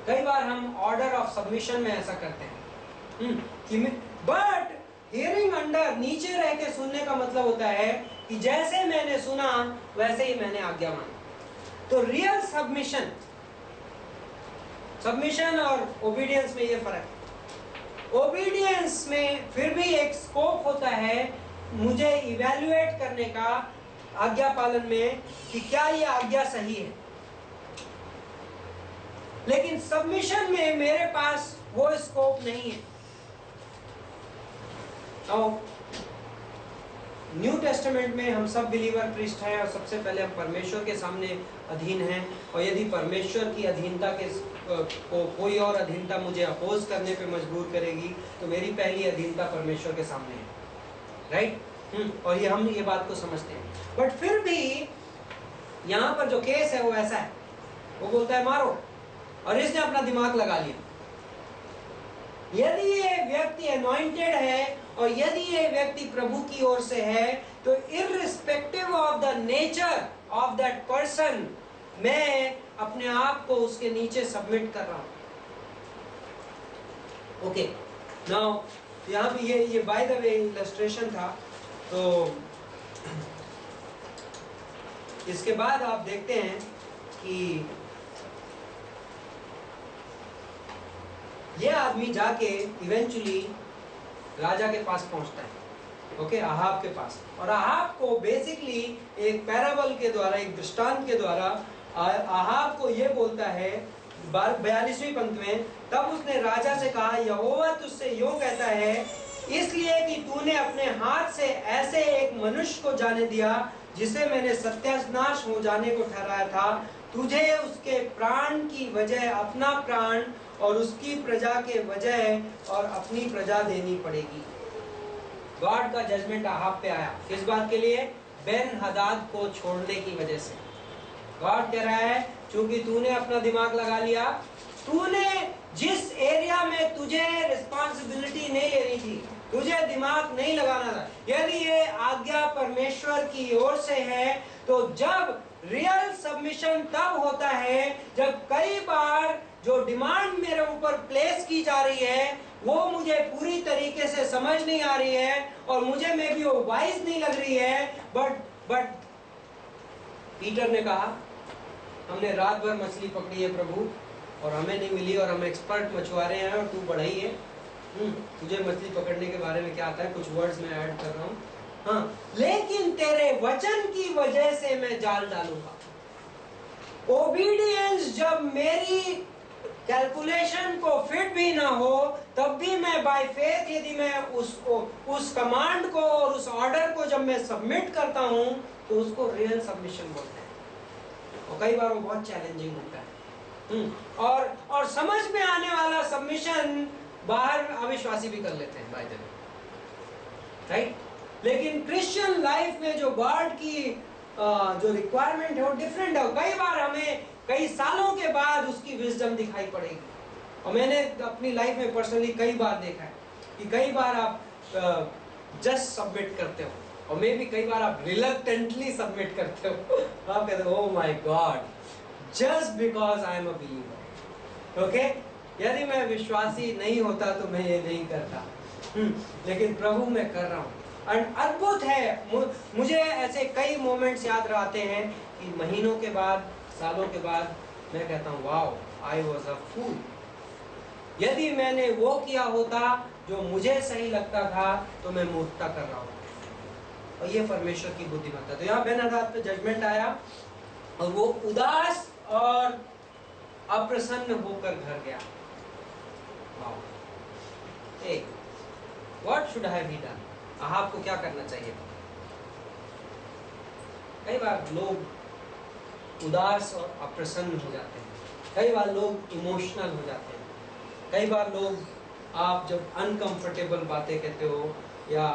कई बार हम ऑर्डर ऑफ सबमिशन में ऐसा करते हैं। बट हियरिंग अंडर, नीचे रह के सुनने का मतलब होता है कि जैसे मैंने सुना वैसे ही मैंने आज्ञा मानी। तो रियल सबमिशन और ओबीडियंस में ये फर्क है। ओबीडियंस में फिर भी एक स्कोप होता है मुझे इवैल्यूएट करने का आज्ञा पालन में कि क्या ये आज्ञा सही है, लेकिन सबमिशन में मेरे पास वो स्कोप नहीं है। और न्यू टेस्टामेंट में हम सब बिलीवर प्रीस्ट हैं और सबसे पहले हम परमेश्वर के सामने अधीन हैं, और यदि परमेश्वर की अधीनता के को कोई और अधीनता मुझे अपोज करने पे मजबूर करेगी तो मेरी पहली अधीनता परमेश्वर के सामने है, राइट? और ये हम ये बात को समझते हैं, बट फिर भी यहाँ पर जो केस है वो ऐसा है, वो बोलता है मारो, और इसने अपना दिमाग लगा लिया। यदि ये व्यक्ति अनॉइंटेड है और यदि ये व्यक्ति प्रभु की ओर से है तो irrespective of the nature of that person मैं अपने आप को उसके नीचे सबमिट कर रहा हूं। ओके, नाउ यहाँ पे ये बाय द वे इलस्ट्रेशन था। तो इसके बाद आप देखते हैं कि ये आदमी जाके इवेंचुअली राजा के पास पहुंचता है, ओके, अहाब के पास, और अहाब को बेसिकली एक पैराबल के द्वारा, एक दृष्टांत के द्वारा अहाब को ये बोलता है 42वीं पंक्ति में, तब उसने राजा से कहा, यहोवा तुझसे यूं कहता है, इसलिए कि तूने अपने हाथ से ऐसे एक मनुष्य को जाने दिया जिसे मैंने सत्यानाश हो जाने को ठहराया था, तुझे उसके प्राण की वजह अपना प्राण और उसकी प्रजा के वजह और अपनी प्रजा देनी पड़ेगी। गॉड का जजमेंट अहाब पे आया, किस बात के लिए? बेन हदाद को छोड़ने की वजह से। गॉड कह रहा है, क्योंकि तूने अपना दिमाग लगा लिया, तूने जिस एरिया में तुझे रिस्पॉन्सिबिलिटी नहीं लेनी थी, तुझे दिमाग नहीं लगाना था, यदि ये आज्ञा परमेश्वर की ओर से है, तो जब रियल सबमिशन तब होता है जब कई बार जो डिमांड मेरे ऊपर प्लेस की जा रही है वो मुझे पूरी तरीके से समझ नहीं आ रही है और मुझे में भी वो वाइज नहीं लग रही है, बट पीटर ने कहा, हमने रात भर मछली पकड़ी है प्रभु और हमें नहीं मिली, और हम एक्सपर्ट मछुआरे हैं और तू बढ़ई है, तुझे मछली पकड़ने के बारे में क्या आता है? कुछ वर्ड्स मैं ऐड कर रहा हूँ, हाँ, लेकिन तेरे वचन की वजह से मैं जाल डालूंगा। ओबीडियंस जब मेरी कैलकुलेशन को फिट भी ना हो तब भी मैं बाय फेथ, यदि मैं उस कमांड को और उस ऑर्डर को जब मैं सबमिट करता हूं तो उसको रियल सबमिशन बोलते हैं, और कई बार वो बहुत चैलेंजिंग होता है। और समझ में आने वाला सबमिशन बाहर अविश्वासी भी कर लेते हैं, बाय द वे, राइट? लेकिन क्रिश्चियन लाइफ में जो गॉड की जो रिक्वायरमेंट है वो डिफरेंट है। कई बार हमें कई सालों के बाद उसकी विजडम दिखाई पड़ेगी, और मैंने अपनी लाइफ में पर्सनली कई बार देखा है कि कई बार आप जस्ट सबमिट करते हो, और मे भी कई बार आप रिलक्टेंटली सबमिट करते हो। आप कहते हो, oh my God, just because I am a believer. Okay, यदि मैं विश्वासी नहीं होता तो मैं ये नहीं करता, लेकिन प्रभु मैं कर रहा हूँ। अद्भुत है, मुझे ऐसे कई मोमेंट्स याद रहते हैं कि महीनों के बाद, सालों के बाद मैं कहता हूँ, वाओ, आई वॉज अ फूल। यदि मैंने वो किया होता जो मुझे सही लगता था तो मैं मूर्खता कर रहा हूँ, और ये परमेश्वर की बुद्धिमत्ता। तो यहाँ बेन-हदाद पे जजमेंट आया और वो उदास और अप्रसन्न होकर घर गया। Wow, what should I be done? Ahab को क्या करना चाहिए? कई बार लोग उदास और अप्रसन्न हो जाते हैं, कई बार लोग इमोशनल हो जाते हैं, कई बार लोग, आप जब अनकंफर्टेबल बातें कहते हो या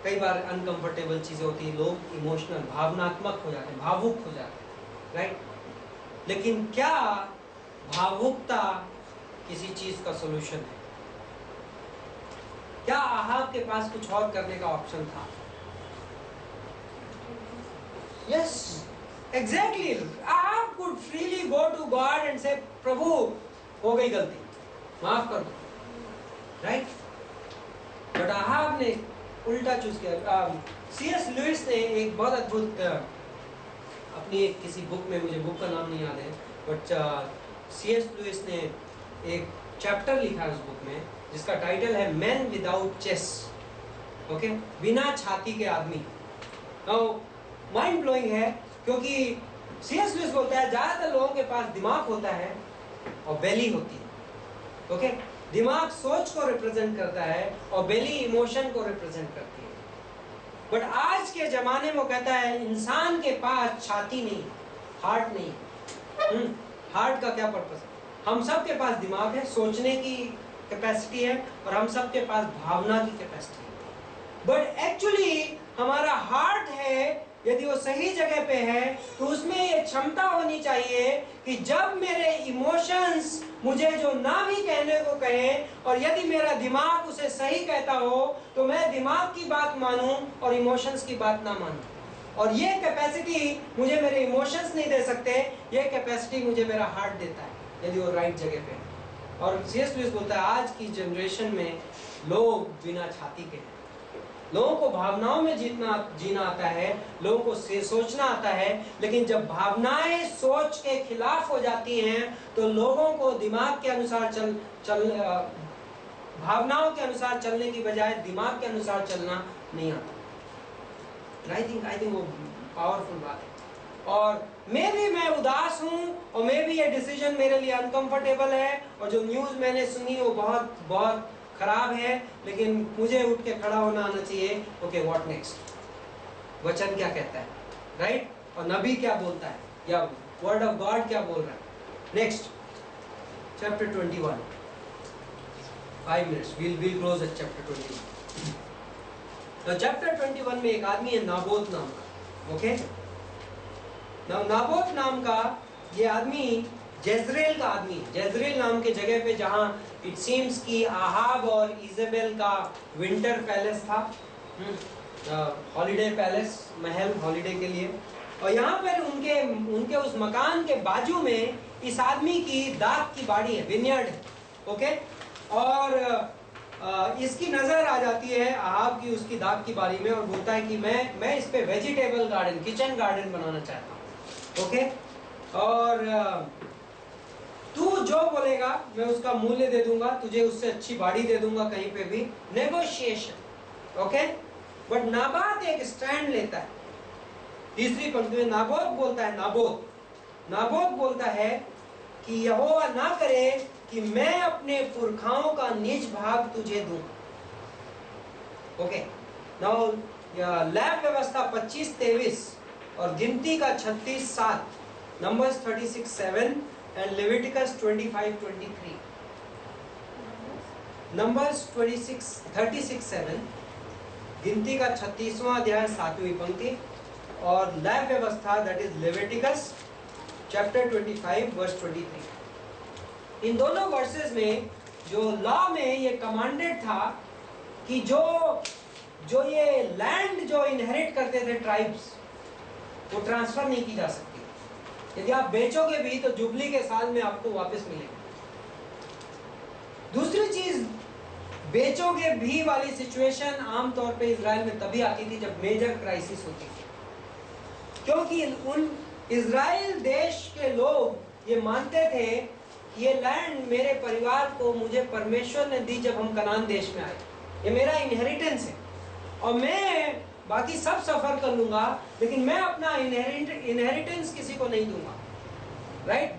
कई बार अनकंफर्टेबल चीजें होती हैं, लोग इमोशनल, भावनात्मक हो जाते हैं, भावुक हो जाते हैं, राइट? लेकिन क्या भावुकता किसी चीज का सोल्यूशन है? क्या अहाब के पास कुछ और करने का ऑप्शन था? Yes, exactly. Ahab could freely go to God and say, प्रभु हो गई गलती, माफ कर दो, राइट? बट अहाब ने उल्टा चूज किया। सीएस लुइस ने एक बहुत अद्भुत अपनी एक किसी बुक में, मुझे बुक का नाम नहीं याद है, बट सीएस लुइस ने एक चैप्टर लिखा है उस बुक में जिसका टाइटल है मैन विदाउट चेस्ट। ओके, बिना छाती के आदमी। माइंड ब्लोइंग है क्योंकि सीएस लुइस बोलता है ज्यादातर लोगों के पास दिमाग होता है और बेली होती है। ओके, दिमाग सोच को रिप्रेजेंट करता है और बेली इमोशन को रिप्रेजेंट करती है। बट आज के जमाने में वो कहता है इंसान के पास छाती नहीं, हार्ट नहीं। हार्ट का क्या पर्पस है? हम सब के पास दिमाग है, सोचने की कैपेसिटी है, और हम सब के पास भावना की कैपेसिटी है। बट एक्चुअली हमारा हार्ट है, यदि वो सही जगह पे है तो उसमें ये क्षमता होनी चाहिए कि जब मेरे इमोशंस मुझे जो ना भी कहने को कहें, और यदि मेरा दिमाग उसे सही कहता हो तो मैं दिमाग की बात मानूं और इमोशंस की बात ना मानूं। और ये कैपेसिटी मुझे मेरे इमोशंस नहीं दे सकते, ये कैपेसिटी मुझे मेरा हार्ट देता है यदि वो राइट जगह पे है। और सीएस लुइस बोलता है आज की जनरेशन में लोग बिना छाती के हैं। लोगों को भावनाओं में जीना आता है, लोगों को सोचना आता है, लेकिन जब भावनाएं सोच के खिलाफ हो जाती हैं तो लोगों को दिमाग के अनुसार भावनाओं के अनुसार चलने की बजाय दिमाग के अनुसार चलना नहीं आता। आई थिंक वो पावरफुल बात है। और मे भी मैं उदास हूं और मे भी ये डिसीजन मेरे लिए अनकंफर्टेबल है, और जो न्यूज मैंने सुनी वो बहुत बहुत खराब है, लेकिन मुझे उठ के खड़ा होना आना चाहिए। Okay, what next? वचन क्या कहता है, राइट? और नबी क्या बोलता है, या वर्ड ऑफ गॉड क्या बोल रहा है? Next, chapter 21, 5 minutes, we'll close at chapter 21. तो चैप्टर 21 में एक आदमी है नाबोत नाम का। ओके, नाबोत नाम का ये आदमी जेजरेल का आदमी है। जेजरेल नाम के जगह पे जहां इट सीम्स कि आहाब और इजेबेल का विंटर पैलेस था, हॉलिडे पैलेस, महल हॉलिडे के लिए। और यहाँ पर उनके उस मकान के बाजू में इस आदमी की दाख की बाड़ी है, विनयार्ड है। ओके, और इसकी नजर आ जाती है आहाब की उसकी दाख की बाड़ी में, और बोलता है कि मैं इस पे वेजिटेबल गार्डन, किचन गार्डन बनाना चाहता हूँ। ओके, और तू जो बोलेगा मैं उसका मूल्य दे दूंगा, तुझे उससे अच्छी बाड़ी दे दूंगा, कहीं पे भी नेगोशिएशन। ओके, बट नाबात एक स्टैंड लेता है। तीसरी पंक्ति में नाबोत बोलता है, नाबोत बोलता है कि यहोवा ना करे कि मैं अपने पुरखाओं का निज भाग तुझे दूं। ओके, नाउ लैब व्यवस्था 25-23 और गिनती का 36-7, नंबर्स 36-7 and Leviticus 25-23. Numbers 36-7, गिनती का 36वां अध्याय 7वीं पंक्ति, और लैब व्यवस्था that is Leviticus chapter 25 verse 23। इन दोनों वर्सेस में जो लॉ में ये कमांडेड था कि जो ये लैंड जो इनहेरिट करते थे ट्राइब्स, वो ट्रांसफर नहीं की जा सकती। यदि आप बेचोगे भी तो जुबली के साल में आपको वापस मिलेगा। दूसरी चीज, बेचोगे भी वाली सिचुएशन आमतौर पे इजराइल में तभी आती थी जब मेजर क्राइसिस होती थी, क्योंकि उन इजराइल देश के लोग ये मानते थे कि ये लैंड मेरे परिवार को, मुझे परमेश्वर ने दी जब हम कनान देश में आए, ये मेरा इनहेरिटेंस है, और मैं बाकी सब सफर कर लूंगा, लेकिन मैं अपना इनहेरिटेंस किसी को नहीं दूंगा, राइट?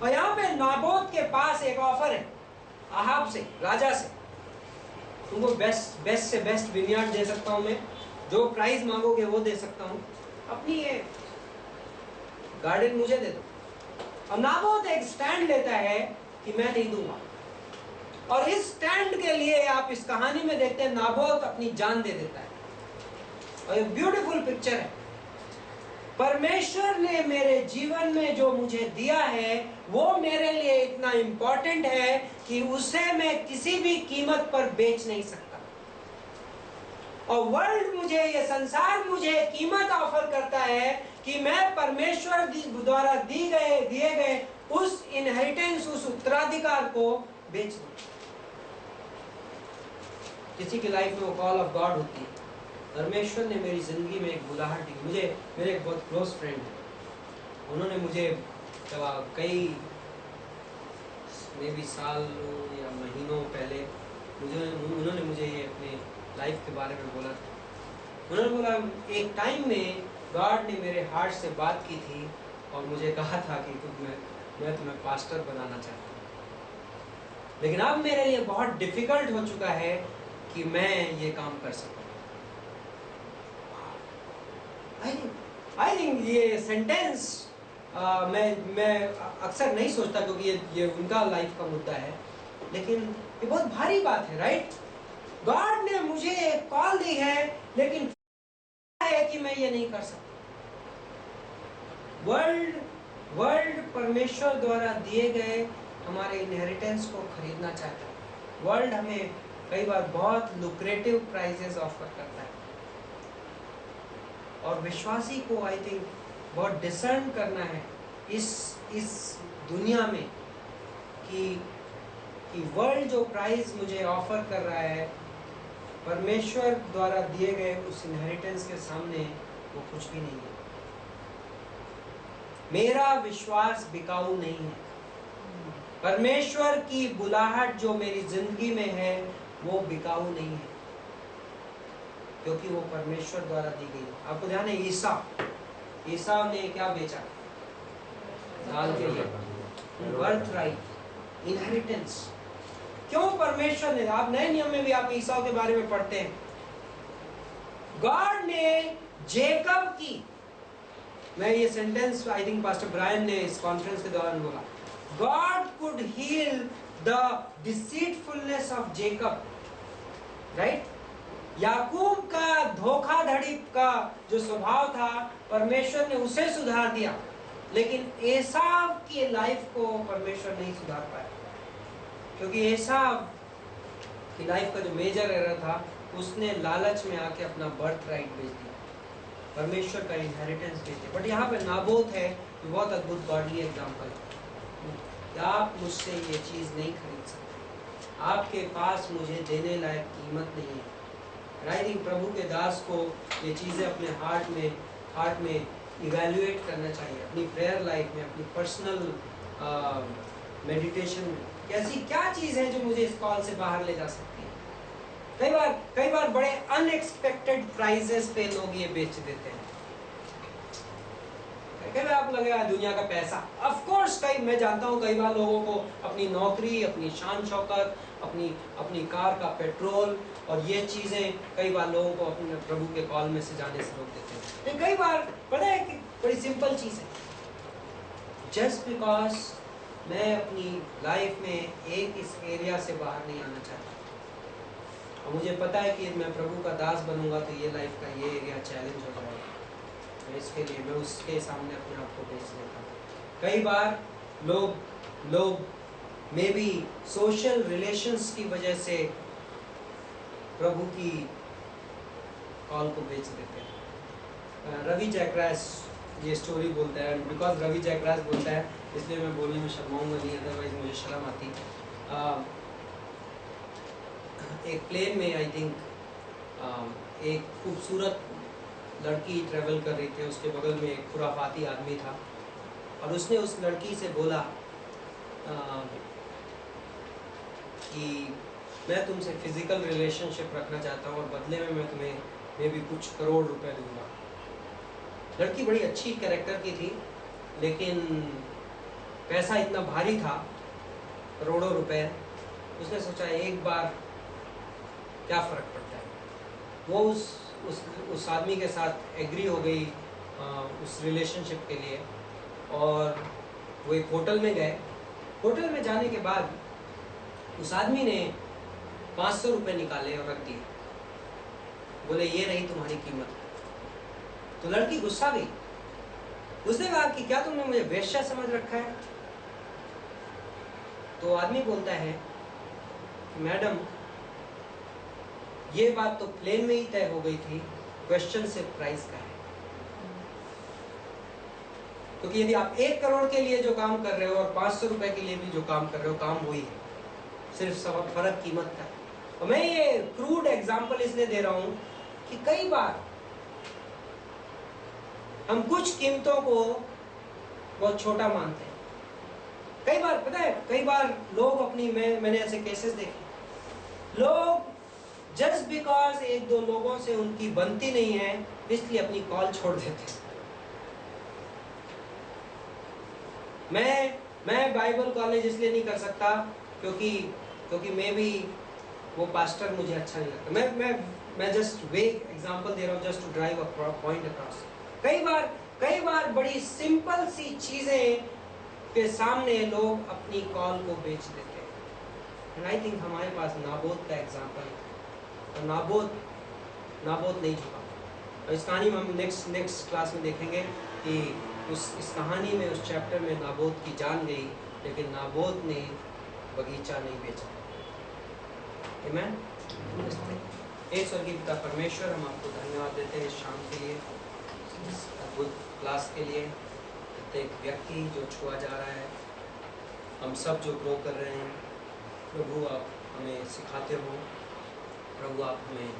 और यहाँ पे नाबोत के पास एक ऑफर है आहाब से, राजा से, तुमको बेस्ट से बेस्ट विनयार्ड दे सकता हूँ मैं, जो प्राइस मांगोगे वो दे सकता हूँ, अपनी ये गार्डन मुझे दे दो। अब नाबोत एक स्टैंड लेता है कि मैं नहीं दूंगा, और इस स्टैंड के लिए आप इस कहानी में देखते हैं नाबोत अपनी जान दे देता है। और एक ब्यूटीफुल पिक्चर है, परमेश्वर ने मेरे जीवन में जो मुझे दिया है वो मेरे लिए इतना इंपॉर्टेंट है कि उसे मैं किसी भी कीमत पर बेच नहीं सकता। और वर्ल्ड मुझे, ये संसार मुझे कीमत ऑफर करता है कि मैं परमेश्वर द्वारा दिए गए उस इनहेरिटेंस, उस उत्तराधिकार को बेच दूं। किसी की लाइफ में वो कॉल ऑफ गॉड होती है। परमेश्वर ने मेरी ज़िंदगी में एक बुलाहट दी। मुझे, मेरे एक बहुत क्लोज फ्रेंड है, उन्होंने मुझे कई मे भी साल या महीनों पहले उन्होंने मुझे ये अपने लाइफ के बारे में बोला था। उन्होंने बोला एक टाइम में गॉड ने मेरे हार्ट से बात की थी और मुझे कहा था कि मैं तुम्हें पास्टर बनाना चाहता हूँ, लेकिन अब मेरे लिए बहुत डिफिकल्ट हो चुका है कि मैं ये काम कर सकूँ। आई थिंक ये सेंटेंस मैं अक्सर नहीं सोचता, क्योंकि ये उनका लाइफ का मुद्दा है, लेकिन ये बहुत भारी बात है, राइट? गॉड ने मुझे एक कॉल दी है, लेकिन है कि मैं ये नहीं कर सकता। वर्ल्ड परमेश्वर द्वारा दिए गए हमारे इनहेरिटेंस को खरीदना चाहता है। वर्ल्ड हमें कई बार बहुत लुक्रेटिव प्राइजेस ऑफर करता है, और विश्वासी को आई थिंक बहुत डिसर्न करना है इस दुनिया में कि वर्ल्ड जो प्राइज मुझे ऑफर कर रहा है, परमेश्वर द्वारा दिए गए उस इनहेरिटेंस के सामने वो कुछ भी नहीं है। मेरा विश्वास बिकाऊ नहीं है। परमेश्वर की बुलाहट जो मेरी जिंदगी में है वो बिकाऊ नहीं है, क्योंकि वो परमेश्वर द्वारा दी गई। आपको ध्यान है, ईसा ने क्या बेचा? दाल के लिए, बर्थ राइट, इनहेरिटेंस। क्यों परमेश्वर ने, आप नए नियम में भी आप ईसा के बारे में पढ़ते हैं, गॉड ने जेकब की, मैं ये sentence I think pastor Brian ने इस कॉन्फ्रेंस के दौरान बोला, God could heal the deceitfulness of Jacob, right? याकूब का धोखाधड़ी का जो स्वभाव था, परमेश्वर ने उसे सुधार दिया, लेकिन एसाव की लाइफ को परमेश्वर नहीं सुधार पाया, क्योंकि एसाव की लाइफ का जो मेजर एरर था, उसने लालच में आके अपना बर्थ राइट बेच दिया, परमेश्वर का इनहेरिटेंस बेच दिया। बट यहाँ पे नाबोत है, तो बहुत अद्भुत गॉडली एग्जाम्पल है। आप मुझसे ये चीज़ नहीं खरीद सकते, आपके पास मुझे देने लायक कीमत नहीं है। आई थिंक प्रभु के दास को ये चीज़ें अपने हार्ट में इवैल्यूएट करना चाहिए, अपनी प्रेयर लाइफ में, अपनी पर्सनल मेडिटेशन में, कैसी क्या चीज़ है जो मुझे इस कॉल से बाहर ले जा सकती है। कई बार बड़े अनएक्सपेक्टेड प्राइजेस पे लोग ये बेच देते हैं। कई बार आपको लगेगा दुनिया का पैसा, ऑफ कोर्स मैं जानता हूँ कई बार लोगों को अपनी नौकरी, अपनी शान शौकत, अपनी कार का पेट्रोल और ये चीज़ें कई बार लोगों को अपने प्रभु के कॉल में से जाने से रोक देते हैं। लेकिन कई बार पता है कि बड़ी सिंपल चीज़ है, जस्ट बिकॉज मैं अपनी लाइफ में एक इस एरिया से बाहर नहीं आना चाहता, और मुझे पता है कि मैं प्रभु का दास बनूंगा तो ये लाइफ का ये एरिया चैलेंज हो जाएगा, तो इसके लिए मैं उसके सामने अपने आप को बेच लेता हूँ। कई बार लोग मे बी सोशल रिलेशंस की वजह से प्रभु की कॉल को बेच देते हैं। रवि जयक्रास ये स्टोरी बोलता है, बिकॉज रवि जयक्रास बोलता है इसलिए मैं बोलने में शर्माऊंगा नहीं, अदरवाइज मुझे शर्म आती। एक प्लेन में आई थिंक एक खूबसूरत लड़की ट्रैवल कर रही थी, उसके बगल में एक खुराफाती आदमी था, और उसने उस लड़की से बोला कि मैं तुमसे फिजिकल रिलेशनशिप रखना चाहता हूँ और बदले में मैं तुम्हें मे भी कुछ करोड़ रुपए दूंगा। लड़की बड़ी अच्छी कैरेक्टर की थी, लेकिन पैसा इतना भारी था, करोड़ों रुपए। उसने सोचा एक बार क्या फ़र्क पड़ता है। वो उस आदमी के साथ एग्री हो गई उस रिलेशनशिप के लिए, और वो एक होटल में गए। होटल में जाने के बाद उस आदमी ने 500 रुपये निकाले और रख दिए, बोले ये रही तुम्हारी कीमत। तो लड़की गुस्सा गई, उसने कहा कि क्या तुमने मुझे वेश्या समझ रखा है? तो आदमी बोलता है कि मैडम ये बात तो प्लेन में ही तय हो गई थी, क्वेश्चन सिर्फ प्राइस का है, क्योंकि यदि आप 1 करोड़ के लिए जो काम कर रहे हो और 500 रुपए के लिए भी जो काम कर रहे हो, काम वही है, सिर्फ सब फर्क कीमत का है। और मैं ये क्रूड एग्जाम्पल इसलिए दे रहा हूं कि कई बार हम कुछ कीमतों को बहुत छोटा मानते हैं। कई बार पता है, कई बार लोग अपनी मैंने ऐसे केसेस देखे, लोग जस्ट बिकॉज एक दो लोगों से उनकी बनती नहीं है इसलिए अपनी कॉल छोड़ देते हैं। मैं बाइबल कॉलेज इसलिए नहीं कर सकता क्योंकि मैं भी वो पास्टर मुझे अच्छा नहीं लगता। मैं जस्ट वेग एग्जांपल दे रहा हूँ just to drive a point across. कई बार बड़ी सिंपल सी चीजें के सामने लोग अपनी कॉल को बेच देते हैं। एंड आई थिंक हमारे पास नाबोत का एग्जांपल है, और नाबोत नहीं झुका। और इस कहानी में हम नेक्स्ट क्लास में देखेंगे कि इस कहानी में, उस चैप्टर में नाबोत की जान गई, लेकिन नाबोत ने बगीचा नहीं बेचा। आमीन। हे स्वर्गीय पिता परमेश्वर, हम आपको धन्यवाद देते हैं इस शाम के लिए, इस अद्भुत क्लास के लिए। प्रत्येक व्यक्ति जो छुआ जा रहा है, हम सब जो ग्रो कर रहे हैं, प्रभु आप हमें सिखाते हो, प्रभु आप हमें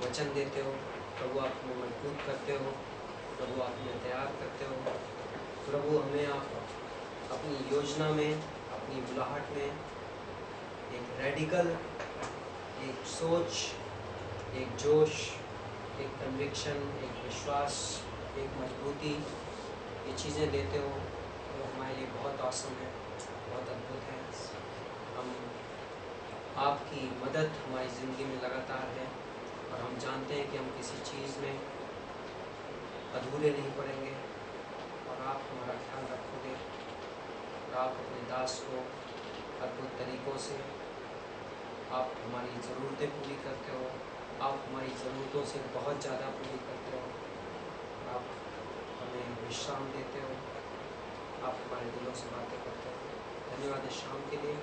वचन देते हो, प्रभु आप हमें मजबूत करते हो, प्रभु आप हमें तैयार करते हो, प्रभु हमें आप अपनी योजना में, अपनी बुलाहट में एक रेडिकल, एक सोच, एक जोश, एक कन्विक्शन, एक विश्वास, एक मजबूती, ये चीज़ें देते हो तो हमारे लिए बहुत आसम है, बहुत अद्भुत है। हम आपकी मदद हमारी ज़िंदगी में लगातार है, और हम जानते हैं कि हम किसी चीज़ में अधूरे नहीं पड़ेंगे, और आप हमारा ख्याल रखोगे, और आप अपने दास को अद्भुत तरीक़ों से आप हमारी ज़रूरतें पूरी करते हो, आप हमारी ज़रूरतों से बहुत ज़्यादा पूरी करते हो, आप हमें विश्राम देते हो, आप हमारे दिलों से बातें करते हो। धन्यवाद इस शाम के लिए,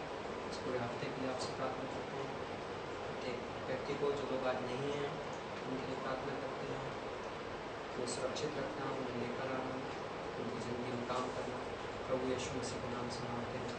इस पूरे हफ्ते के लिए आपसे प्रार्थना करते हैं। प्रत्येक व्यक्ति को, जो लोग आज नहीं हैं, उनके लिए प्रार्थना करते हैं, उन्हें सुरक्षित रखना, उन्हें लेकर आना, उनकी ज़िंदगी में काम करना, प्रभु यीशु मसीह के नाम से मांगते हैं।